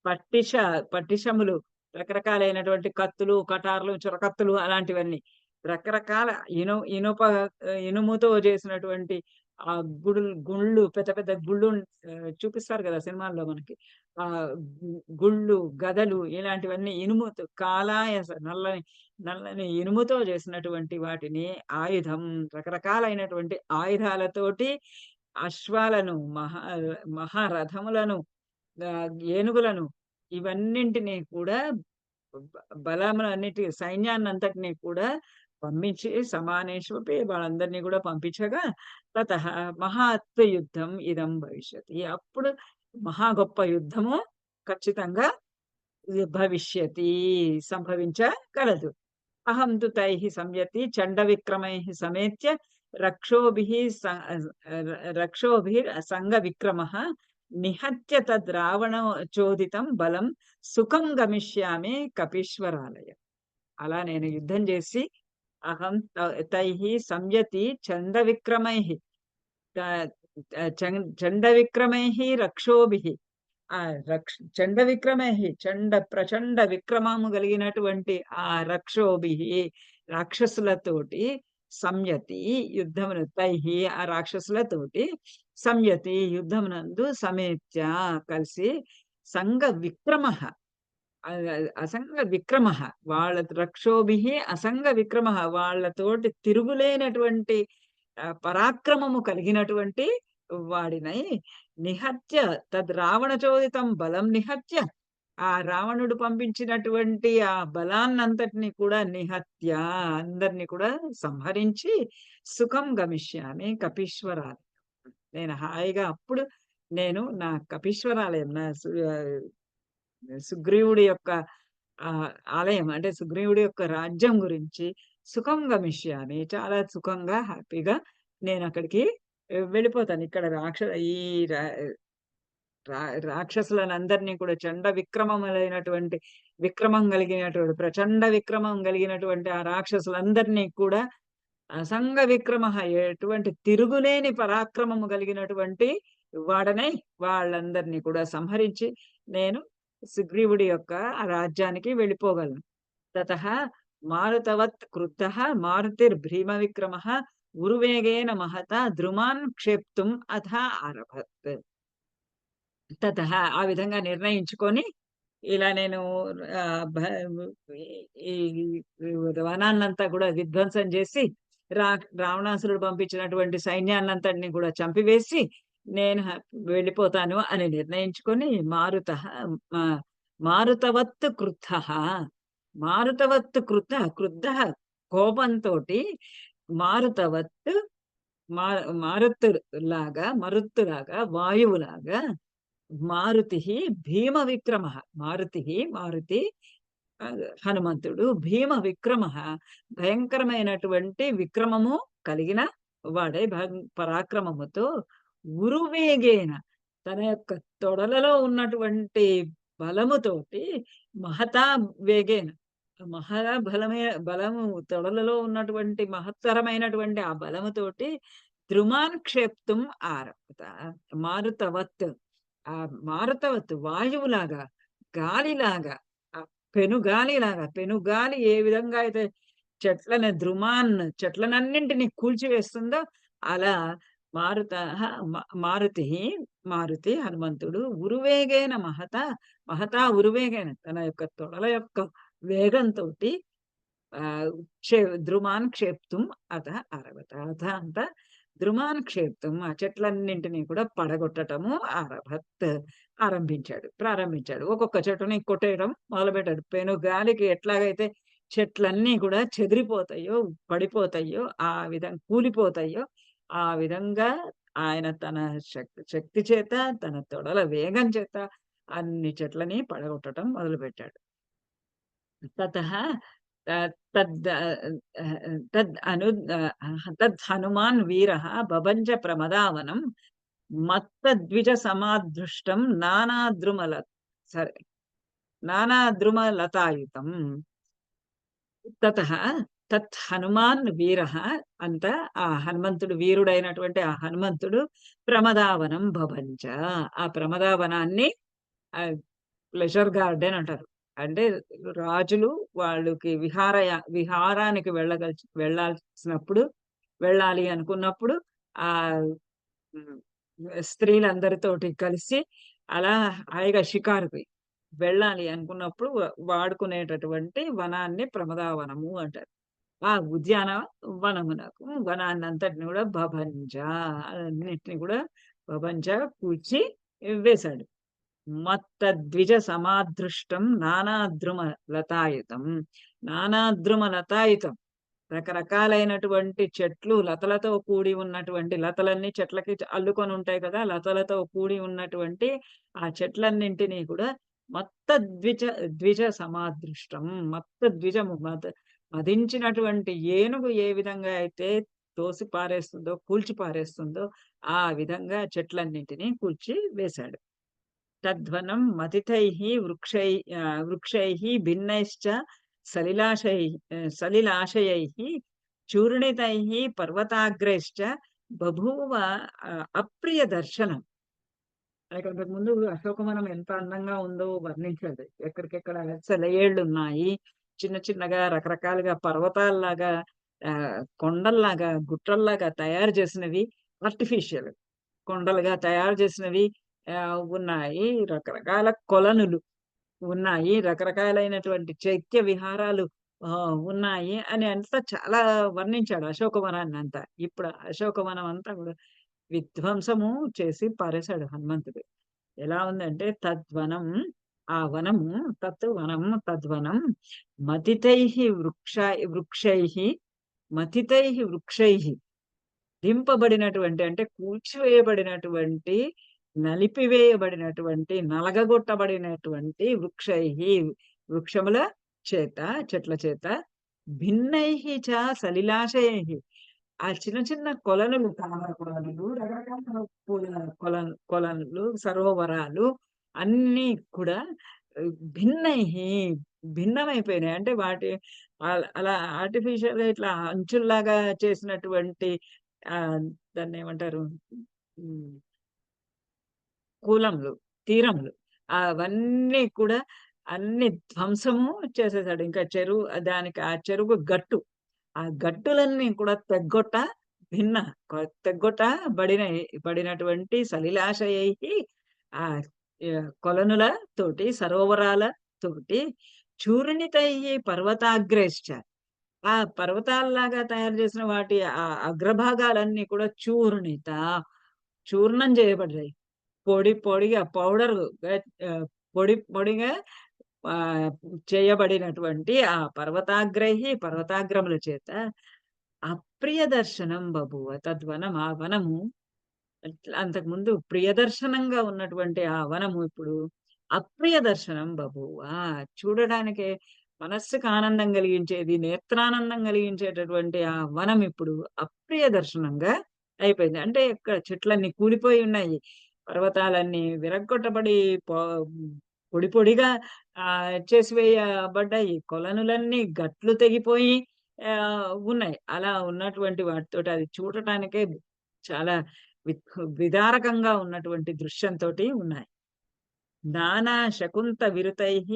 పట్టిషములు, రకరకాలైనటువంటి కత్తులు, కటార్లు, చురకత్తులు, అలాంటివన్నీ రకరకాల ఇనుముతో చేసినటువంటి ఆ గుళ్ళు, పెద్ద పెద్ద గుళ్ళు చూపిస్తారు కదా సినిమాల్లో మనకి. ఆ గుళ్ళు, గదలు, ఇలాంటివన్నీ ఇనుముతో, కాలాయస నల్లని ఇనుముతో చేసినటువంటి వాటిని ఆయుధం, రకరకాలైనటువంటి ఆయుధాలతోటి అశ్వాలను, మహారథములను, ఏనుగులను, ఇవన్నింటినీ కూడా బలములన్నిటి సైన్యాన్నంతటినీ కూడా పంపించి సమానేష్వపి వాళ్ళందరినీ కూడా పంపించగా తతః మహాత్వ యుద్ధం ఇదం భవిష్యతి. అప్పుడు మహా గొప్ప యుద్ధము ఖచ్చితంగా భవిష్యతి, సంభవించగలదు. అహం తు తైః సంయతి చండవిక్రమైః సమేత్య రక్షోభిః రక్షోభిర్ సంగవిక్రమః నిహత్య తద్ రావణోచోదితం బలం సుఖం గమిష్యామి కపీశ్వరాలయ. అలా నేను యుద్ధం చేసి అహం తైః సంయతి చండవిక్రమైః చండవిక్రమైః రక్షోభిః చండ విక్రమైః చండ ప్రచండ విక్రమము కలిగినటువంటి ఆ రక్షోభిః రాక్షసులతోటి సంయతి యుద్ధమును తైః ఆ రాక్షసులతోటి సంయతి యుద్ధమునందు సమేత్య కలిసి సంగ విక్రమః అసంగ విక్రమః వాళ్ళ రక్షోభిః అసంగ విక్రమః వాళ్ళతోటి తిరుగులేనటువంటి పరాక్రమము కలిగినటువంటి వాడినై నిహత్య తద్ రావణచోదితం బలం నిహత్య ఆ రావణుడు పంపించినటువంటి ఆ బలాన్నంతటిని కూడా నిహత్య అందరిని కూడా సంహరించి సుఖం గమిష్యామి కపీశ్వరాలయం. నేను హాయిగా అప్పుడు నేను నా కపీశ్వరాలయం నా సుగ్రీవుడి యొక్క ఆలయం అంటే సుగ్రీవుడి యొక్క రాజ్యం గురించి సుఖం గమిష్యామి చాలా సుఖంగా హ్యాపీగా నేను అక్కడికి వెళ్ళిపోతాను. ఇక్కడ ఈ రాక్షసులనందరినీ కూడా చండ విక్రమములైనటువంటి విక్రమం కలిగినటువంటి ప్రచండ విక్రమం కలిగినటువంటి ఆ రాక్షసులందరినీ కూడా అసంగ విక్రమ ఎటువంటి తిరుగులేని పరాక్రమము కలిగినటువంటి వాడనై వాళ్ళందరినీ కూడా సంహరించి నేను సుగ్రీవుడి యొక్క ఆ రాజ్యానికి వెళ్ళిపోగలను. తతః మారుతవత్ క్రుద్ధః మారుతిర్భీమ విక్రమః ఉరువేగేన మహత ద్రుమాన్ క్షేప్తుం అథ ఆరభత్. తతః ఆ విధంగా నిర్ణయించుకొని ఇలా నేను ఈ వనాన్నంతా కూడా విధ్వంసం చేసి రావణాసురుడు పంపించినటువంటి సైన్యాన్నంతటిని కూడా చంపివేసి నేను వెళ్ళిపోతాను అని నిర్ణయించుకొని మారుతవత్ క్రుద్ధః మారుతవత్ క్రుద్ధః కోపంతోటి మారుతవత్ మరుత్తులాగా వాయువులాగా మారుతి భీమ విక్రమ మారుతి హనుమంతుడు భీమ విక్రమ భయంకరమైనటువంటి విక్రమము కలిగిన వాడే పరాక్రమముతో ఉరువేగేన తన యొక్క తొడలలో ఉన్నటువంటి బలముతోటి మహతా వేగేన బలము తొడలలో ఉన్నటువంటి మహత్తరమైనటువంటి ఆ బలముతోటి ద్రుమాన్ క్షేప్తుం ఆరభత. మారుతవత్ ఆ మారుతవత్ వాయువులాగా గాలిలాగా పెనుగాలి ఏ విధంగా అయితే చెట్లనన్నింటినీ కూల్చివేస్తుందో అలా మారుతి హనుమంతుడు ఉరువేగైన మహతా ఉరువేగైన తన యొక్క తొడల యొక్క వేగంతో ద్రుమాన్ క్షేప్తుం అత అరవత అథ అంత ద్రుమాన్ క్షేప్తుం ఆ చెట్లన్నింటినీ కూడా పడగొట్టటము ప్రారంభించాడు. ఒక్కొక్క చెట్టుని కొట్టేయడం మొదలుపెట్టాడు. పెను గాలికి ఎట్లాగైతే చెట్లన్నీ కూడా చెదిరిపోతాయో పడిపోతాయో ఆ విధంగా కూలిపోతాయో ఆ విధంగా ఆయన తన శక్తి చేత తన తొడల వేగం చేత అన్ని చెట్లని పడగొట్టడం మొదలుపెట్టాడు. తతః తద్ హనుమాన్ వీరః బభంజ ప్రమదావనం మత్తద్విజ సమాదృష్టం నానాద్రుమలతాయుతం. తతః తత్ హనుమాన్ వీరః అంత ఆ హనుమంతుడు వీరుడైనటువంటి ఆ హనుమంతుడు ప్రమదావనం భభంజ ఆ ప్రమదావనాన్ని ప్లెజర్ గార్డెన్ అంటారు. అంటే రాజులు వాళ్ళకి విహారానికి వెళ్ళాలి అనుకున్నప్పుడు ఆ స్త్రీలందరితోటి కలిసి అలా హాయిగా షికారుకి వెళ్ళాలి అనుకున్నప్పుడు వాడుకునేటటువంటి వనాన్ని ప్రమదావనము అంటారు. ఆ ఉద్యాన వనమునకు వనాన్నంతటిని కూడా భభంజ అన్నిటిని కూడా భభంజ కూర్చి వేశాడు. మత్తద్విజ సమాదృష్టం నానాద్రుమ లతాయుతం రకరకాలైనటువంటి చెట్లు లతలతో కూడి ఉన్నటువంటి లతలన్నీ చెట్లకి అల్లుకొని ఉంటాయి కదా, లతలతో కూడి ఉన్నటువంటి ఆ చెట్లన్నింటినీ కూడా మత్త ద్విజ ద్విజ సమాదృష్టం. మత్త ద్విజము మదించినటువంటి ఏనుగు ఏ విధంగా అయితే తోసి పారేస్తుందో, కూల్చి పారేస్తుందో, ఆ విధంగా చెట్లన్నింటినీ కూల్చి వేశాడు. తద్వనం మతిథైః వృక్షైః భిన్నైశ్చ సలిలాశయైః చూర్ణితైః పర్వతాగ్రైశ్చ బభూవ అప్రియదర్శనం. మనకి అంతకుముందు అశోకవనం ఎంత అందంగా ఉందో వర్ణించాడు. ఎక్కడికెక్కడ సెలయేళ్లున్నాయి. చిన్న చిన్నగా రకరకాలుగా పర్వతాల్లాగా, కొండల్లాగా, గుట్టల్లాగా తయారు చేసినవి ఆర్టిఫిషియల్ కొండలుగా తయారు చేసినవి ఉన్నాయి. రకరకాల కొలనులు ఉన్నాయి. రకరకాలైనటువంటి చైత్య విహారాలు ఉన్నాయి అని అంతా చాలా వర్ణించాడు అశోకవనాన్నంతా. ఇప్పుడు అశోకవనం అంతా కూడా విధ్వంసము చేసి పారేశాడు హనుమంతుడు. ఎలా ఉందంటే తద్వనం, ఆ వనము, వనం తద్వనం మతితైః వృక్షైః మతితైః వృక్షైః దింపబడినటువంటి అంటే కూల్చివేయబడినటువంటి, నలిపివేయబడినటువంటి, నలగగొట్టబడినటువంటి వృక్షముల చేత, చెట్ల చేత, భిన్నైః చ సలిలాశయైః ఆ చిన్న చిన్న కొలనులు, తామర కొలనులు, రకరకాల పూల కొలనులు, సరోవరాలు అన్నీ కూడా భిన్నైః భిన్నమైపోయినాయి. అంటే వాటి అలా ఆర్టిఫిషియల్‌గా ఇట్లా అంచుల్లాగా చేసినటువంటి దాన్నేమంటారు? హ్మ్. కూలములు, తీరములు అవన్నీ కూడా అన్ని ధ్వంసము చేసేసాడు. ఇంకా దానికి ఆ చెరువు గట్టు, ఆ గట్టులన్నీ కూడా భిన్న తెగ్గొట్ట బడినటువంటి సలిలాశయైః ఆ కొలనుల తోటి, సరోవరాల తోటి, చూర్ణితైః పర్వతాగ్రైశ్చ ఆ పర్వతాల్లాగా తయారు చేసిన వాటి అగ్రభాగాలన్నీ కూడా చూర్ణం చేయబడ్డాయి. పొడి పొడిగా పౌడర్‌గా పొడి పొడిగా ఆహ్, చేయబడినటువంటి ఆ పర్వతాగ్రముల చేత అప్రియ దర్శనం బభూవ. తద్వనం ఆ వనము అంతకుముందు ప్రియదర్శనంగా ఉన్నటువంటి ఆ వనము ఇప్పుడు అప్రియ దర్శనం బభూవ. చూడడానికే మనస్సుకు ఆనందం కలిగించేది, నేత్రానందం కలిగించేటటువంటి ఆ వనం ఇప్పుడు అప్రియ దర్శనంగా అయిపోయింది. అంటే ఇక్కడ చెట్లన్నీ కూలిపోయి ఉన్నాయి. పర్వతాలన్నీ విరగ్గొట్టబడి పో పొడి పొడిగా చేసివేయబడ్డాయి. కొలనులన్నీ గట్లు తెగిపోయి ఉన్నాయి. అలా ఉన్నటువంటి వాటితోటి అది చూడటానికే చాలా విదారకంగా ఉన్నటువంటి దృశ్యంతోటి ఉన్నాయి. నానా శకుంత విరుతైః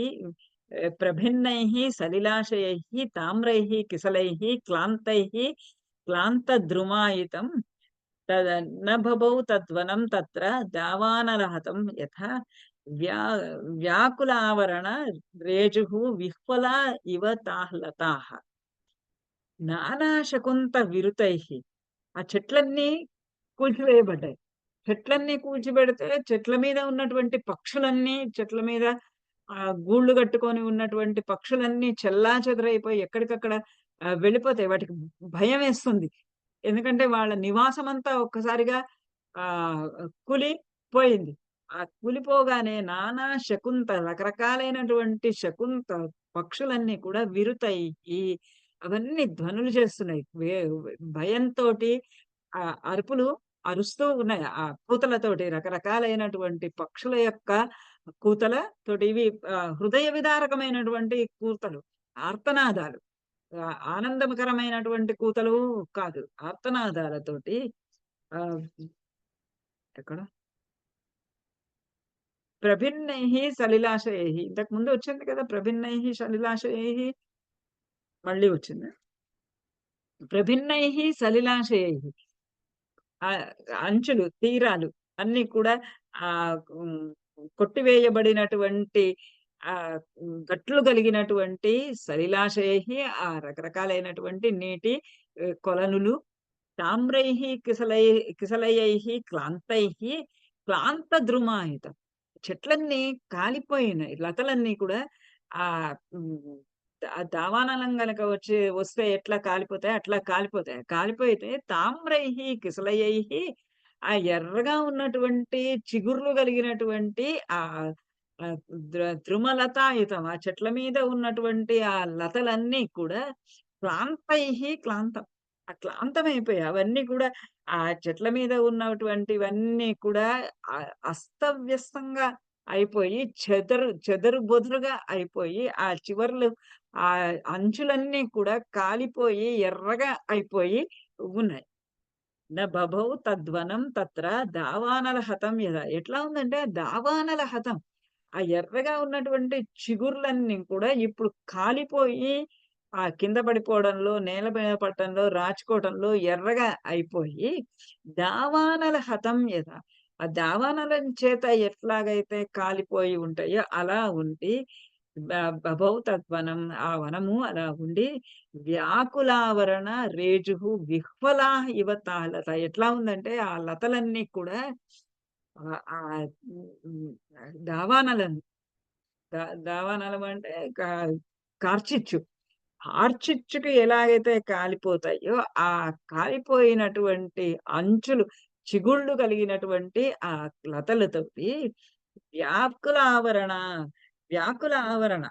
ప్రభిన్నైః సలిలాశయైః తామ్రైః కిసలైః క్లాంతద్రుమాయితం బభౌ తద్వనం తత్ర దావానలహతం యథా వ్యా వ్యాకులావరణ రేజుః విహ్వలా ఇవ తాహ్లతాః. నానా శకుంత విరుతైః ఆ చెట్లన్నీ కూల్చివేయబడ్డాయి. చెట్లన్నీ కూల్చిబెడితే చెట్ల మీద ఉన్నటువంటి పక్షులన్నీ చెట్ల మీద గూళ్ళు కట్టుకొని ఉన్నటువంటి పక్షులన్నీ చెల్లాచెదరైపోయి ఎక్కడికక్కడ వెళ్ళిపోతాయి. వాటికి భయమేస్తుంది. ఎందుకంటే వాళ్ళ నివాసమంతా ఒక్కసారిగా ఆహ్, కూలిపోయింది. ఆ కూలిపోగానే నానా రకరకాలైనటువంటి పక్షులన్నీ కూడా విరుతాయి. అవన్నీ ధ్వనులు చేస్తున్నాయి. భయంతోటి అరుపులు అరుస్తూ ఉన్నాయి. ఆ కూతలతోటి రకరకాలైనటువంటి పక్షుల యొక్క కూతల తోటి ఇవి హృదయ విదారకమైనటువంటి కూతలు, ఆర్తనాదాలు. ఆనందకరమైనటువంటి కూతలు కాదు. ఆర్తనాదాలతోటి ఆహ్, ఎక్కడ? ప్రభిన్నైః సలిలాశయైః ఇంతకు ముందు వచ్చింది కదా! ప్రభిన్నైః సలిలాశయైః మళ్ళీ వచ్చింది. ప్రభిన్నైః సలిలాశయైః ఆహ్, అంచులు, తీరాలు అన్నీ కూడా హ్మ్, కొట్టివేయబడినటువంటి గట్లు కలిగినటువంటి సలిలాశయైః ఆ రకరకాలైనటువంటి నీటి కొలనులు, తామ్రైః కిసలయైః క్లాంతద్రుమాయితం. చెట్లన్నీ కాలిపోయినాయి. లతలన్నీ కూడా హ్మ్, దావానలం గనక వస్తే ఎట్లా కాలిపోతాయో అట్లా కాలిపోతాయి. కాలిపోతే తామ్రైః కిసలయైః ఆ ఎర్రగా ఉన్నటువంటి చిగుర్లు కలిగినటువంటి ఆహ్, ద్రుమలతాయుతం ఆ చెట్ల మీద ఉన్నటువంటి ఆ లతలన్నీ కూడా క్లాంతం. ఆ క్లాంతమైపోయాయి. అవన్నీ కూడా ఆ చెట్ల మీద ఉన్నటువంటివన్నీ కూడా అస్తవ్యస్తంగా అయిపోయి చెదరు బొదురుగా అయిపోయి ఆ చివర్లు ఆ అంచులన్నీ కూడా కాలిపోయి ఎర్రగా అయిపోయి ఉన్నాయి. బభౌ తద్వనం తత్ర దావానల హతం యథా. ఎట్లా ఉందంటే దావానల హతం. ఆ ఎర్రగా ఉన్నటువంటి చిగుర్లన్నీ కూడా ఇప్పుడు కాలిపోయి కింద పడిపోవడంలో, నేల మీద పడటంలో, రాచుకోవటంలో ఎర్రగా అయిపోయి దావానల హతం యథ. ఆ దావానల చేత ఎట్లాగైతే కాలిపోయి ఉంటాయో అలా ఉండి బ బభౌ తద్వనం ఆ వనము అలా ఉండి వ్యాకులావరణ రేజుః విహ్వలాః ఇవ తాలత. ఎట్లా ఉందంటే ఆ లతలన్నీ కూడా ఆహ్, హ్మ్. దావానలను దావానలం అంటే కార్చిచ్చు. కార్చిచ్చుకి ఎలాగైతే కాలిపోతాయో, ఆ కాలిపోయినటువంటి అంచులు, చిగుళ్ళు కలిగినటువంటి ఆ లతలతోటి వ్యాకుల ఆవరణ, వ్యాకుల ఆవరణ,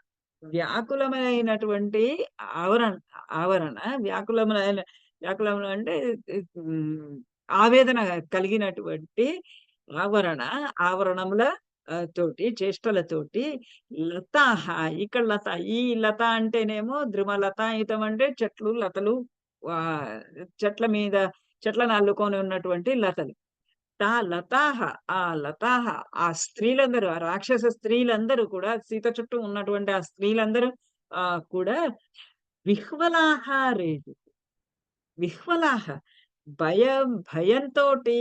వ్యాకులమైనటువంటి ఆవరణ ఆవరణ వ్యాకులమైన వ్యాకులములు అంటే హ్మ్, ఆవేదన కలిగినటువంటి ఆవరణ, ఆవరణముల తోటి చేష్టలతోటి లతాహ ఇక్కడ లత. ఈ లత అంటేనేమో ద్రుమలతాయుతం అంటే చెట్లు, లతలు ఆహ్, చెట్ల మీద చెట్లను అల్లుకొని ఉన్నటువంటి లతలు. లతాహ ఆ లతాహ ఆ స్త్రీలందరూ ఆ రాక్షస స్త్రీలందరూ కూడా సీత చుట్టూ ఉన్నటువంటి ఆ స్త్రీలందరూ కూడా విహ్వలాహ రేజు. విహ్వలాహ భయంతోటి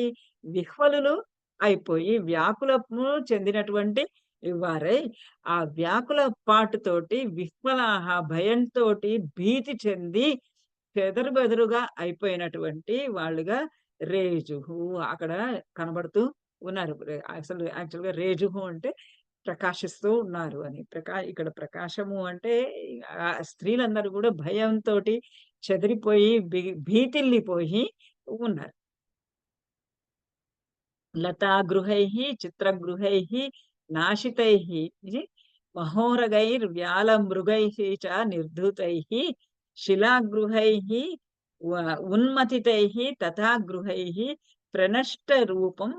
విహ్వలులు అయిపోయి వ్యాకులము చెందినటువంటి వారై ఆ వ్యాకుల పాటుతోటి విహ్వలాహ భయంతోటి భీతి చెంది చెదరుబెదరుగా అయిపోయినటువంటి వాళ్ళుగా రేజుహు అక్కడ కనబడుతూ ఉన్నారు. యాక్చువల్‌గా రేజుహు అంటే ప్రకాశిస్తూ ఉన్నారు అని. ఇక్కడ ప్రకాశము అంటే స్త్రీలందరూ గూడా భయంతోటి చెదిరిపోయి భీతిల్లిపోయి ఉన్నారు. లతాగృహైః, చిత్రగృహైః, నాశితైః ఇది మహోరగైర్వ్యాలమృగైః చ నిర్ధూతైః శిలాగృహైః వ ఉన్మథితైః తథా గృహైః ప్రనష్టరూపం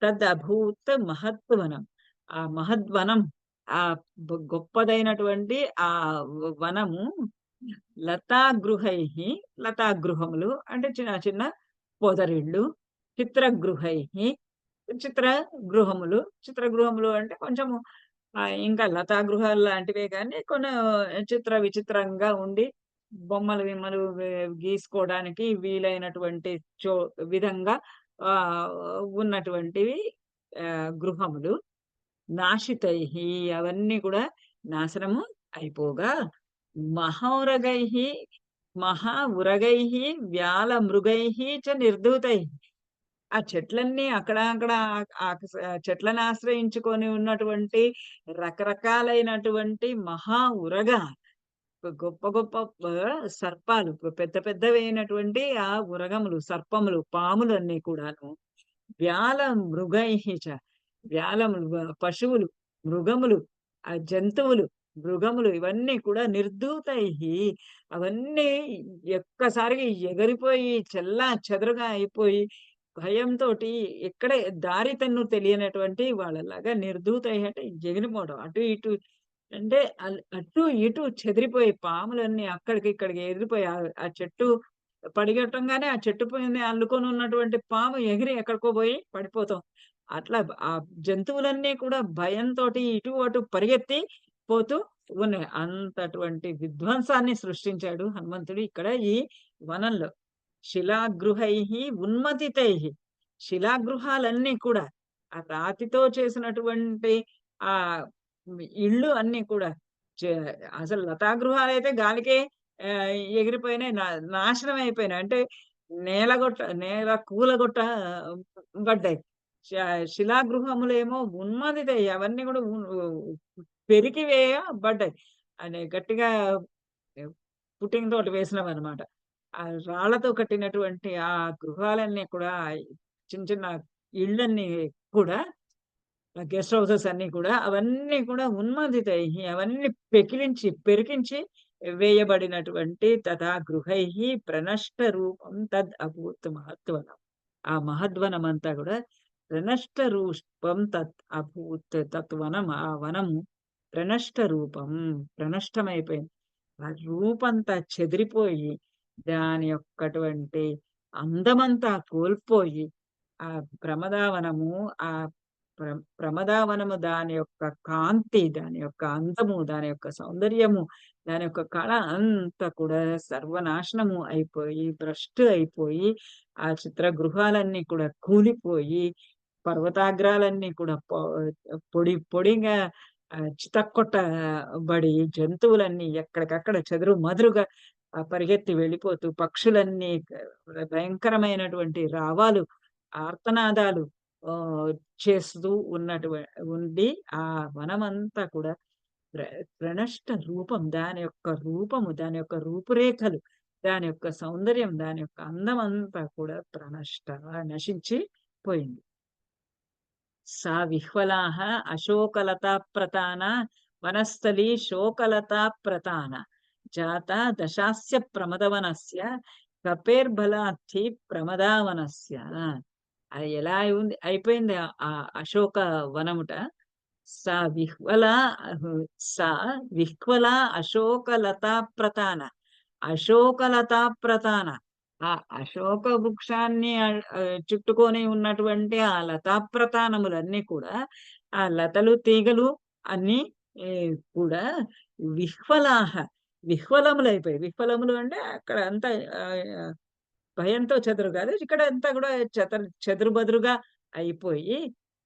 తదభూత్ మహద్వనం. ఆ మహద్వనం ఆ గొప్పదైనటువంటి ఆ వనము లతాగృహైః లతాగృహములు అంటే చిన్న చిన్న పొదరిళ్ళు, చిత్రగృహైః చిత్ర గృహములు. చిత్రగృహములు అంటే కొంచెము ఇంకా లతా గృహాలు లాంటివే గానీ కొన్ని విచిత్రంగా ఉండి బొమ్మలు గిమ్మలు గీసుకోవడానికి వీలైనటువంటి చో విధంగా ఆహ్, ఉన్నటువంటివి గృహములు. నాశితైః అవన్నీ కూడా నాశనము అయిపోగా మహోరగైః మహా ఉరగైః వ్యాల మృగైః చ నిర్ధూతైః. ఆ చెట్లన్నీ అక్కడ చెట్లను ఆశ్రయించుకొని ఉన్నటువంటి రకరకాలైనటువంటి మహా ఉరగ గొప్ప గొప్ప సర్పాలు పెద్ద పెద్దవైనటువంటి ఆ ఉరగములు, సర్పములు, పాములన్నీ కూడాను. వ్యాల మృగైః చ వ్యాలములు పశువులు, మృగములు, జంతువులు, మృగములు ఇవన్నీ కూడా నిర్ధూతైః అవన్నీ ఒక్కసారిగా ఎగిరిపోయి చెల్లాచెదరుగా అయిపోయి భయంతోటి ఎక్కడే దారి తెన్ను తెలియనటువంటి వాళ్ళలాగా నిర్ధూతైః అంటే ఎగిరిపోవడం. అటు ఇటు అంటే అటు ఇటు చెదిరిపోయి పాములన్నీ అక్కడికి ఇక్కడికి ఎగిరిపోయి ఆ చెట్టు పడిగట్టంగానే ఆ చెట్టు పైన అల్లుకొని ఉన్నటువంటి పాము ఎగిరి ఎక్కడికో పోయి పడిపోతాం. అట్లా ఆ జంతువులన్నీ కూడా భయంతోటి ఇటు అటు పరిగెత్తి పోతూ ఉన్నాయి. అంతటువంటి విధ్వంసాన్ని సృష్టించాడు హనుమంతుడు ఇక్కడ ఈ వనంలో. శిలాగృహైః ఉన్మథితైః శిలాగృహాలన్నీ కూడా ఆ రాతితో చేసినటువంటి ఆహ్, ఇళ్ళు అన్నీ కూడా చే అసలు లతాగృహాలైతే గాలికే ఎగిరిపోయినాయి. నాశనం అయిపోయినాయి. అంటే నేల కూలగొట్ట బడ్డాయి. శ శిలాగృహములేమో ఉన్మథితయి అవన్నీ కూడా పెరికివేయబడ్డాయి. అని గట్టిగా పుట్టింగ్ తోటి వేసినవన్నమాట. ఆ రాళ్ళతో కట్టినటువంటి ఆ గృహాలన్నీ కూడా చిన్న చిన్న ఇళ్ళన్నీ కూడా గెస్ట్ హౌసెస్ అన్నీ కూడా అవన్నీ కూడా ఉన్మదితై అవన్నీ పెకిలించి, పెరికించి వేయబడినటువంటి తథా గృహైః ప్రనష్ట రూపం తద్ అభూత్ మహద్వనం. ఆ మహద్వనమంతా కూడా ప్రనష్ట రూపం తత్ అభూత్. తత్ వనం ఆ వనము ప్రనష్ట రూపం ప్రనష్టమైపోయింది. ఆ రూపంతా చెదిరిపోయి దాని యొక్కటువంటి అందమంతా కోల్పోయి ఆ ప్రమదావనము ఆ ప్రమదావనము దాని యొక్క కాంతి, దాని యొక్క అందము, దాని యొక్క సౌందర్యము, దాని యొక్క కళ అంతా కూడా సర్వనాశనము అయిపోయి, భ్రష్టు అయిపోయి, ఆ చిత్రగృహాలన్నీ కూడా కూలిపోయి, పర్వతాగ్రాలన్నీ కూడా పొడి పొడిగా చితక్కొట్టబడి, జంతువులన్నీ ఎక్కడికక్కడ చెదురుమదురుగా పరిగెత్తి వెళ్ళిపోతూ, పక్షులన్నీ భయంకరమైనటువంటి రావాలు, ఆర్తనాదాలు ఆహ్, చేస్తూ ఉండి ఆ వనమంతా కూడా ప్ర ప్రనష్ట రూపం దాని యొక్క రూపము, దాని యొక్క రూపురేఖలు, దాని యొక్క సౌందర్యం, దాని యొక్క అందమంతా కూడా నశించి పోయింది. సా విహ్వలాః అశోకలతాప్రతాన వనస్థలీ శోకలతాప్రతాన జాతా దశాస్య ప్రమదవనస్య కపేర్బలార్థి ప్రమదావనస్య. అది ఎలా అయిపోయింది ఆ అశోక వనముట. సా విహ్వల సా విహ్వల అశోకలతాప్రతాన. అశోకలతాప్రతాన. ఆ అశోక వృక్షాన్ని చుట్టుకొని ఉన్నటువంటి ఆ లతాప్రతానములన్నీ కూడా, ఆ లతలు, తీగలు అన్నీ కూడా విహ్వలాహ విహ్వలములైపోయాయి. విహ్వలములు అంటే అక్కడ అంతా ఆహ్, భయంతో చెదరు కాదు. ఇక్కడ అంతా కూడా చెదురుబదురుగా అయిపోయి,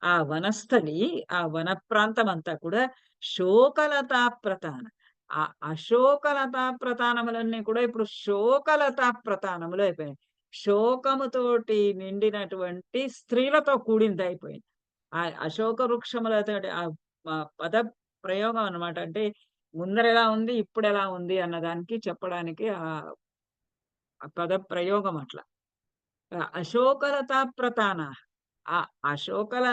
ఆ వనస్థలి, ఆ వన ప్రాంతమంతా కూడా శోకలతాప్రతాన. ఆ అశోకలతా ప్రతానములన్నీ కూడా ఇప్పుడు శోకలతా ప్రతానములు అయిపోయాయి. శోకముతోటి నిండినటువంటి స్త్రీలతో కూడిందయిపోయింది. ఆ అశోక వృక్షములతోటి పద ప్రయోగం అన్నమాట. అంటే ముందరెలా ఉంది, ఇప్పుడెలా ఉంది అన్నదానికి చెప్పడానికి ఆ పద ప్రయోగం అట్లా. అశోకలతా ప్రతాన. ఆ అశోకల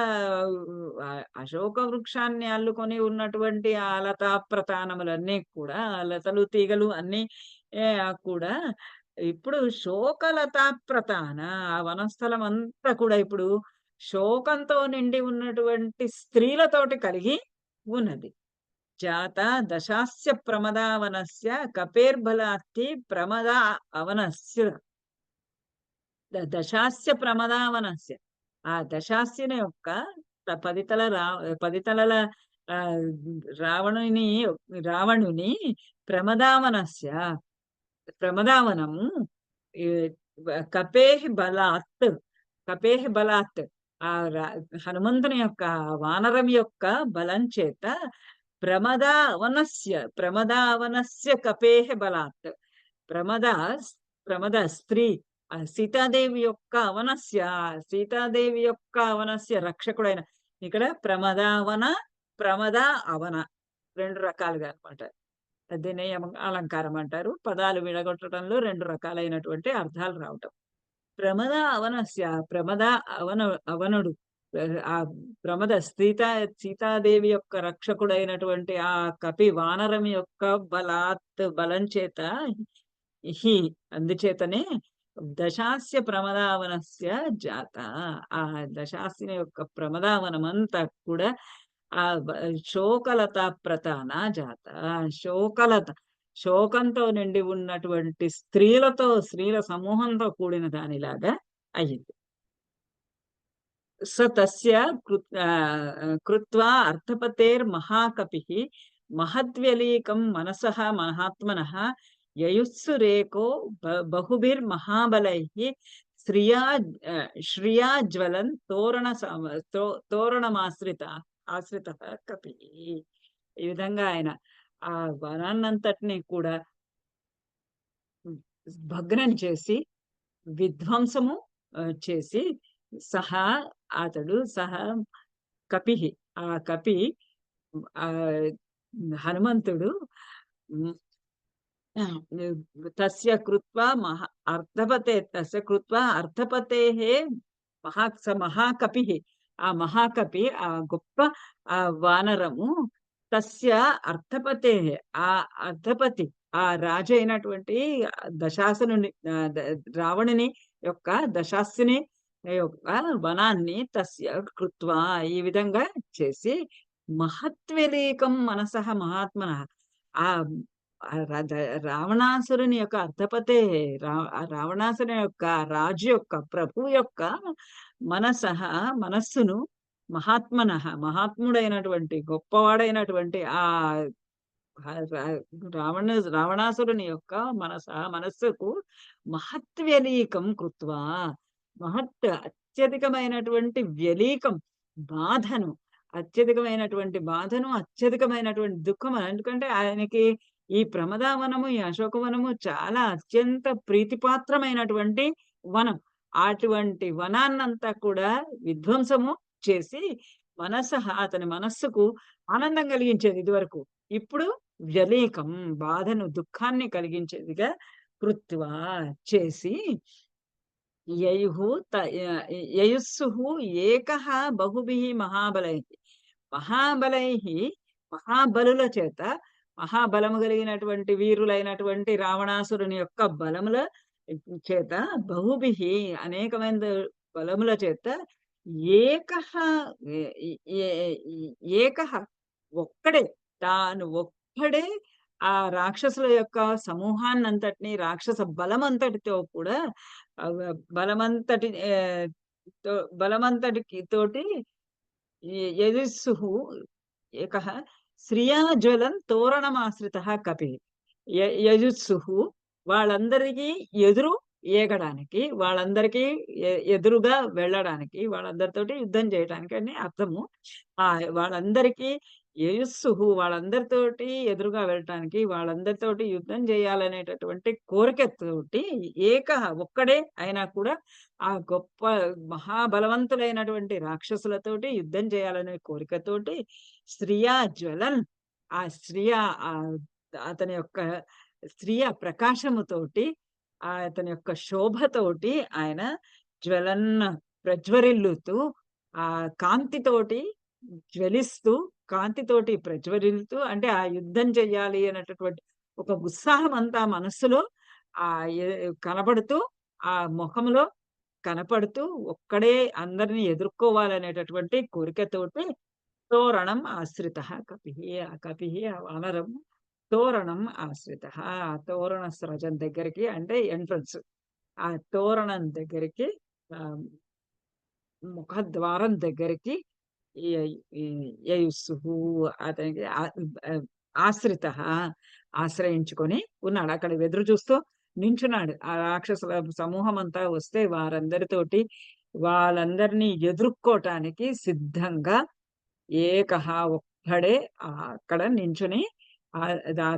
అశోక వృక్షాన్ని అల్లుకొని ఉన్నటువంటి ఆ లతా ప్రతానములన్నీ కూడా, ఆ లతలు, తీగలు అన్నీ కూడా ఇప్పుడు శోకలతా ప్రతాన. ఆ వనస్థలం అంతా కూడా ఇప్పుడు శోకంతో నిండి ఉన్నటువంటి స్త్రీలతోటి కలిగి ఉన్నది. జాత దశాస్య ప్రమదావనస్య కపేర్బలార్తి ప్రమదా అవనస్య. దశాస్య ప్రమదావనస్య. ఆ దశాస్యుని యొక్క 10 తల 10 తలల ఆహ్, రావణుని రావణుని ప్రమదావనస్య ప్రమదావనము ఈ కపేహి బలాత్, కపేహి బలాత్ ఆ ర హనుమంతుని యొక్క వానరం యొక్క బలం చేత ప్రమదావనస్య కపేహి బలాత్. ప్రమద ప్రమద స్త్రీ సీతాదేవి యొక్క అవనస్య, సీతాదేవి యొక్క అవనస్య రక్షకుడైన ఇక్కడ ప్రమదావన, ప్రమద అవన 2 రకాలుగా అన్నమాట. దీన్ని అలంకారం అంటారు. పదాలు విడగొట్టడంలో 2 రకాలైనటువంటి అర్థాలు రావటం. ప్రమద అవనస్య ప్రమద అవనుడు ఆ ప్రమద సీతాదేవి యొక్క రక్షకుడైనటువంటి ఆ కపి వానరం యొక్క బలం చేత అందుచేతనే దశాస్య ప్రమదావనస్య జాత. ఆ దశాస్యుని యొక్క ప్రమదావనమంతా కూడా ఆ శోకలత ప్రతాన జాత. శోకలత శోకంతో నిండి ఉన్నటువంటి స్త్రీల సమూహంతో కూడిన దానిలాగా అయ్యింది. స తస్య కృత్వా అర్థపతేర్మహాకపిః మహద్వ్యలీకం మనసః మహాత్మనః యయుస్సురేకో బహుభిర్మహాబలైః శ్రియా శ్రియా జ్వలన్ ఆశ్రితః కపిః. ఈ విధంగా ఆయన ఆ వనాన్నంతటిని కూడా భగ్నం చేసి, విధ్వంసము చేసి సహా సహా కపిః ఆ కపి ఆహ్, హనుమంతుడు హ్మ్. తస్య కృత్వా తస్య కృత్వా అర్థపతేః మహాకపిః ఆ మహాకవి, ఆ గొప్ప వానరము తస్య అర్థపతే, ఆ అర్థపతి, ఆ రాజు అయినటువంటి దశాసునుని, రావణుని యొక్క దశాసుని యొక్క వనాన్ని తస్య కృత్వా, ఈ విధంగా చేసి మహత్వ్యలీకం మనసః మహాత్మనః, ఆ ఆ రావణాసురుని యొక్క అర్థపతే, ఆ రావణాసురుని యొక్క రాజు యొక్క ప్రభు యొక్క మనసః మనస్సును మహాత్ముడైనటువంటి గొప్పవాడైనటువంటి ఆ రావణాసురుని యొక్క మనస్సుకు మహత్వ్యలీకం కృత్వా, అత్యధికమైనటువంటి వ్యలీకం, బాధను, అత్యధికమైనటువంటి దుఃఖం. ఎందుకంటే ఆయనకి ఈ ప్రమదావనము, ఈ అశోకవనము చాలా అత్యంత ప్రీతిపాత్రమైనటువంటి వనం. అటువంటి వనాన్నంతా కూడా విధ్వంసము చేసి అతని మనస్సుకు ఆనందం కలిగించేది ఇదివరకు. ఇప్పుడు వ్యలీకం, బాధను, దుఃఖాన్ని కలిగించేదిగా కృత్వా చేసి, యయుః యయుస్సుః ఏకః బహుభిః మహాబలైః, మహాబలైః, మహాబలుల చేత, మహాబలము కలిగినటువంటి వీరులైనటువంటి రావణాసురుని యొక్క బలముల చేత, బహుభిః, అనేకమైన బలముల చేత, ఏకః, ఏకః, ఒక్కడే, తాను ఒక్కడే ఆ రాక్షసుల యొక్క సమూహాన్నంతటిని, రాక్షస బలమంతటితో కూడా బలమంతటి బలమంతటికి తోటి యజస్సుః ఏకః శ్రియా జ్వలన్ తోరణమాశ్రితః కపిః. యజుస్సుః, వాళ్ళందరికీ ఎదురు ఏగడానికి, వాళ్ళందరికీ ఎదురుగా వెళ్ళడానికి, వాళ్ళందరితోటి యుద్ధం చేయటానికి అని అర్థము. వాళ్ళందరికీ యయుస్సుః, వాళ్ళందరితోటి ఎదురుగా వెళ్ళటానికి, వాళ్ళందరితోటి యుద్ధం చేయాలనేటటువంటి కోరికతోటి, ఒక్కడే అయినా కూడా ఆ గొప్ప మహాబలవంతులైనటువంటి రాక్షసులతోటి యుద్ధం చేయాలనే కోరికతోటి, శ్రియా జ్వలన్, ఆ శ్రియ, అతని యొక్క శ్రియ ప్రకాశముతోటి, అతని యొక్క శోభతోటి ఆయన జ్వలన్, ప్రజ్వరిల్లుతూ, ఆ కాంతితోటి జ్వలిస్తూ, కాంతితోటి ప్రజ్వరిల్లుతూ, అంటే ఆ యుద్ధం చెయ్యాలి అనేటటువంటి ఒక ఉత్సాహం అంతా మనస్సులో ఆ కనబడుతూ, ఆ ముఖంలో కనపడుతూ, ఒక్కడే అందరిని ఎదుర్కోవాలనేటటువంటి కోరికతోటి తోరణం ఆశ్రితః కపిః, ఆ కపిః, ఆ వానరం తోరణం ఆశ్రితః, ఆ తోరణ స్రజం దగ్గరికి, అంటే ఎంట్రన్స్, ఆ తోరణం దగ్గరికి, ముఖద్వారం దగ్గరికి యయుస్సుః, అతనికి ఆశ్రితః, ఆశ్రయించుకొని ఉన్నాడు. అక్కడ ఎదురు చూస్తూ నించున్నాడు. ఆ రాక్షసుల సమూహం అంతా వస్తే వారందరితోటి, వాళ్ళందరినీ ఎదుర్కోటానికి సిద్ధంగా ఏకః, ఒక్కడే అక్కడ నించుని, ఆ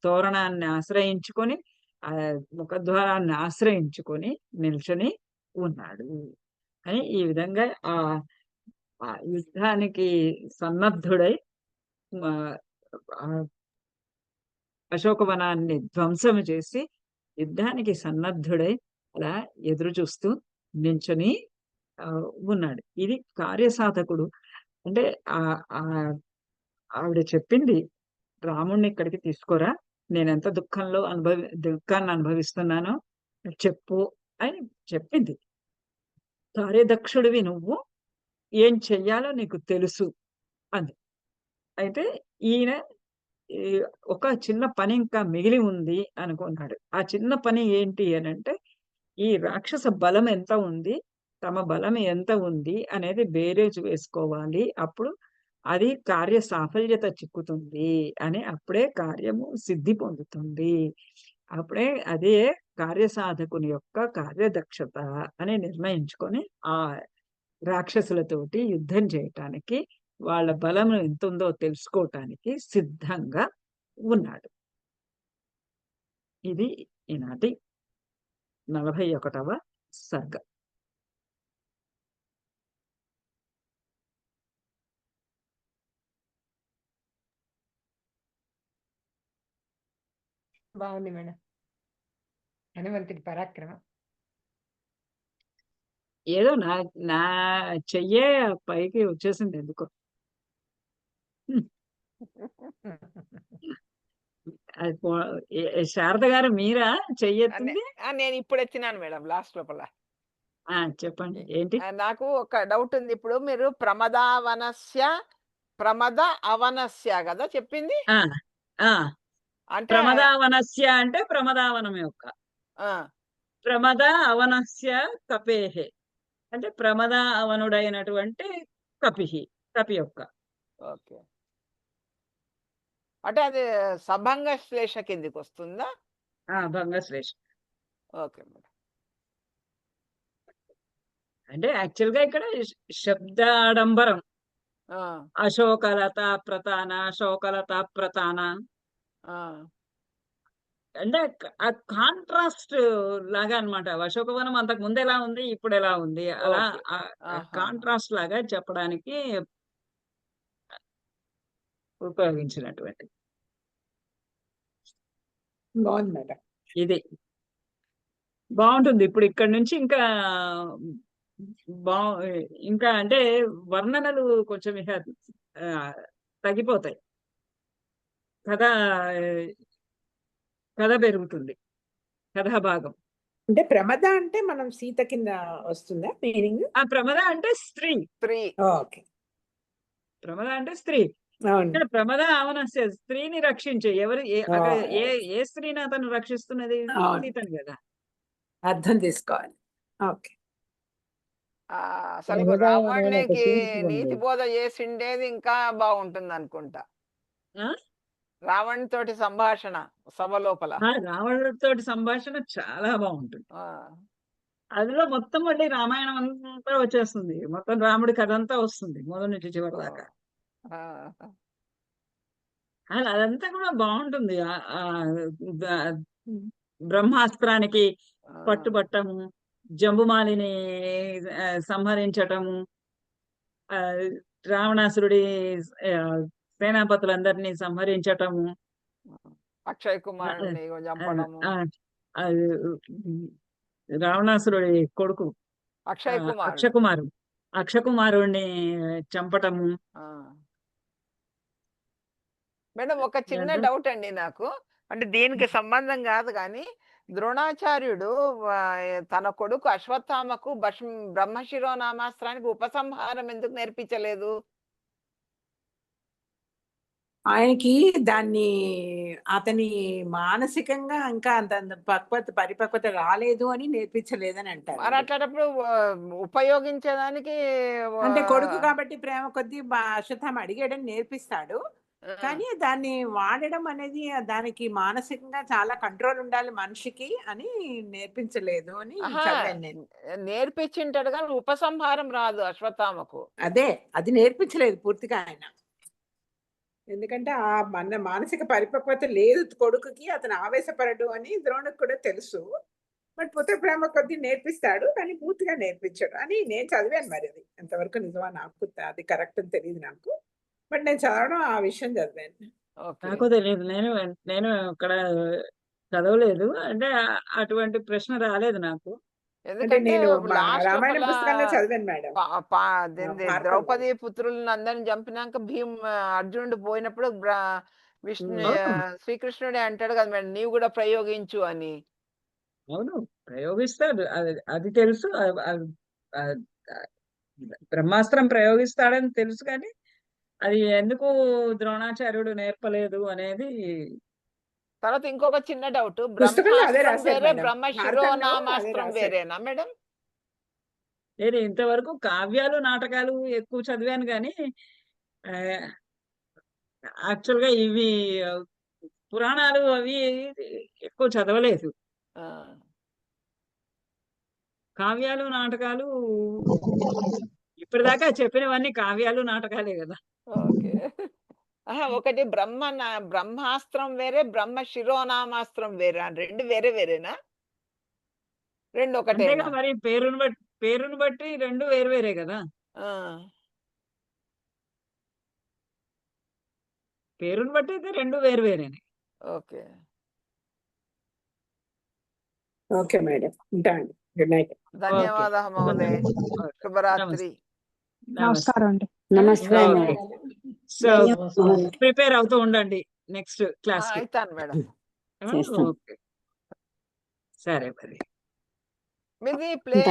తోరణాన్ని ఆశ్రయించుకొని, ఆ ముఖద్వారాన్ని ఆశ్రయించుకొని నిల్చుని ఉన్నాడు అని, ఈ విధంగా ఆ ఆ యుద్ధానికి సన్నద్ధుడై, అశోకవనాన్ని ధ్వంసం చేసి యుద్ధానికి సన్నద్ధుడై అలా ఎదురు చూస్తూ నించుని ఉన్నాడు. ఇది కార్యసాధకుడు. అంటే ఆవిడ చెప్పింది, రాముణ్ణి ఇక్కడికి తీసుకురా, నేనెంత దుఃఖాన్ని అనుభవిస్తున్నానో చెప్పు అని చెప్పింది. కార్యదక్షుడివి నువ్వు, ఏం చెయ్యాలో నీకు తెలుసు అంది. అయితే ఈయన ఒక చిన్న పని ఇంకా మిగిలి ఉంది అనుకున్నాడు. ఆ చిన్న పని ఏంటి అనంటే, ఈ రాక్షస బలం ఎంత ఉంది, తమ బలం ఎంత ఉంది అనేది బేరేజ్ వేసుకోవాలి. అప్పుడు అది కార్య సాఫల్యత చిక్కుతుంది అని, అప్పుడే కార్యము సిద్ధి పొందుతుంది. అప్పుడే అదే కార్యసాధకుని యొక్క కార్యదక్షత అని నిర్ణయించుకొని, ఆ రాక్షసులతోటి యుద్ధం చేయటానికి, వాళ్ళ బలం ఎంతుందో తెలుసుకోవటానికి సిద్ధంగా ఉన్నాడు. ఇది ఈనాటి 41వ సర్గ. బాగుంది మేడం. హనుమంతుడి పరాక్రమం. ఏదో నా నా చెయ్యే పైకి వచ్చేసింది ఎందుకో. హ్మ్. అది శారద గారు మీరా చెయ్యెత్తింది? నేను ఇప్పుడు ఎత్తినాను మేడం లాస్ట్ లోపల. చెప్పండి ఏంటి? నాకు ఒక డౌట్ ఉంది. ఇప్పుడు మీరు ప్రమదావనస్య ప్రమద అవనస్య కదా చెప్పింది? ఆ! ఆ! అంటే ప్రమదావనస్య అంటే ప్రమదావనం యొక్క. ఆ, ప్రమద అవనస్య కపేహే అంటే ప్రమద అవనుడైనటువంటి కపిహి. కపి యొక్క. ఓకే. అంటే అది సభంగ శ్లేష కిందికి వస్తుందా? భంగశ్లేష. Okay madam. అంటే యాక్చువల్‌గా ఇక్కడ శబ్దాడంబరం. ఆ, అశోకలత ప్రతాన, శోకలత ప్రతాన. ఆ, అంటే ఆ కాంట్రాస్ట్ లాగా అన్నమాట. అశోకవనం అంతకు ముందు ఎలా ఉంది, ఇప్పుడు ఎలా ఉంది. అలా ఓకే. ఆహా. కాంట్రాస్ట్ లాగా చెప్పడానికి ఉపయోగించినటువంటి బాగుంది మేడం. ఇది. బావుంటుంది. ఇప్పుడు ఇక్కడి నుంచి ఇంకా బా ఇంకా అంటే వర్ణనలు కొంచెం ఇక తగ్గిపోతాయి. కథ కథ పెరుగుతుంది. కథాభాగం. అంటే ప్రమద అంటే మనం సీత కింద వస్తుందా మీనింగ్? ఆ ప్రమద అంటే స్త్రీ. స్త్రీ. ఓకే. ప్రమద అంటే స్త్రీ. అవును. ఇక్కడ ప్రమద అవనస్య స్త్రీని రక్షించే ఎవరు అక్కడ ఏ స్త్రీని అతను రక్షిస్తున్నది? అవును. సీతని కదా! అర్థం తీసుకోవాలి. ఓకే. అసలు ప్రమదావనం అనే ఒక రావణునికి సీన్స్ ఉంది. నీతి బోధ చేసిండేది ఇంకా బాగుంటుంది అనుకుంటా. ఆ? రావణ్ తోటి సంభాషణ సభ లోపల. రావణుడితోటి సంభాషణ చాలా బాగుంటుంది. ఆ, అందులో మొత్తం మళ్ళీ రామాయణం అంతా వచ్చేస్తుంది. మొత్తం రాముడి కథ అంతా వస్తుంది మొదటి నుంచి చివరి దాకా. ఆ, అదంతా కూడా బాగుంటుంది. ద- బ్రహ్మాస్త్రానికి ఆ, పట్టుబట్టము, జంబుమాలిని సంహరించటము, ఆ, రావణాసురుడి ఆ, సేనాపతులందరినీ సంహరించటము, అక్షయ్ కుమారుని చంపడము. ఆ, ఆ, రావణాసురుడి కొడుకు అక్షయ్ కుమార్. అక్షకుమారుడు అక్షకుమారుణ్ణి చంపటము. మేడం ఒక చిన్న ఏంటంటే డౌట్ అండి నాకు. అంటే దీనికి సంబంధం కాదు కానీ ద్రోణాచార్యుడు తన కొడుకు అశ్వత్థామకు బ్రహ్మశిరోనామాస్త్రానికి ఉపసంహారం ఎందుకు నేర్పించలేదు? ఆయనకి దాన్ని అతని మానసికంగా ఇంకా అంత పరిపక్వత రాలేదు అని నేర్పించలేదని అంటారు. మరి అట్లాంటప్పుడు ఉపయోగించేదానికి అంటే కొడుకు కాబట్టి ప్రేమ కొద్దీ అశ్వత్థామ అడిగాడని నేర్పిస్తాడు. కానీ దాన్ని వాడడం అనేది దానికి మానసికంగా చాలా కంట్రోల్ ఉండాలి మనిషికి అని నేర్పించలేదు అని చదివాను నేను. నేర్పించింటాడు కానీ ఉపసంహారం రాదు అశ్వత్థామకు. అదే అది నేర్పించలేదు పూర్తిగా ఆయన. ఎందుకంటే ఆ మానసిక పరిపక్వత లేదు కొడుకుకి, అతను ఆవేశపడడు అని ద్రోణుకు కూడా తెలుసు. బట్ పుత్ర ప్రేమ కొద్దీ నేర్పిస్తాడు కానీ పూర్తిగా నేర్పించాడు అని నేను చదివాను. మరి అది ఎంతవరకు నిజమా నాకు అది కరెక్ట్ అని తెలియదు నాకు. బట్ నేను చదవడం ఆ విషయం చదివాను. నాకు తెలియదు. నేను ఇక్కడ చదవలేదు. అంటే అటువంటి ప్రశ్న రాలేదు నాకు. అంటే నేను రామాయణ పుస్తకంలో చదివాను మేడం. ద్రౌపది పుత్రులను అందరిని చంపినాక అర్జునుడు పోయినప్పుడు శ్రీకృష్ణుడే అంటాడు కదా మేడం, నీవు కూడా ప్రయోగించు అని. అవును, ప్రయోగిస్తాడు. అది తెలుసు. బ్రహ్మాస్త్రం ప్రయోగిస్తాడని తెలుసు కానీ అది ఎందుకు ద్రోణాచార్యుడు నేర్పలేదు అనేది. తర్వాత ఇంకొక చిన్న డౌట్, పుస్తకంలో అదే బ్రహ్మాస్త్రం రాశారు వేరే మేడం. బ్రహ్మశిరోనామాస్త్రం భారతంలో అదే వేరేనా మేడం? నేను ఇంతవరకు కావ్యాలు నాటకాలు ఎక్కువ చదివాను కానీ యాక్చువల్గా ఇవి పురాణాలు అవి ఎక్కువ చదవలేదు. కావ్యాలు నాటకాలు ఇప్పటిదాకా చెప్పినవన్నీ కావ్యాలు నాటకాలే కదా. ఓకే. ఒకటి బ్రహ్మాస్త్రం వేరే, బ్రహ్మ శిరోనామాస్త్రం వేరే, రెండు వేరే వేరేనా? రెండు ఒకటేనా? అంతేగా మరి పేరును బట్టి రెండు వేరు వేరే కదా. పేరును బట్టి అయితే రెండు వేరు వేరేనే. ఓకే. ఓకే మేడం, ఉంటాను. Good night. ధన్యవాదాः మహోదయ. శుభరాత్రి. నమస్కారం అండి. నమస్తే ఓకే. సో ప్రిపేర్ అవుతూ ఉండండి నెక్స్ట్ క్లాస్ కి. అవుతాను మేడం. చేస్తాం. ఓకే, సరే మరి. మీది ప్లే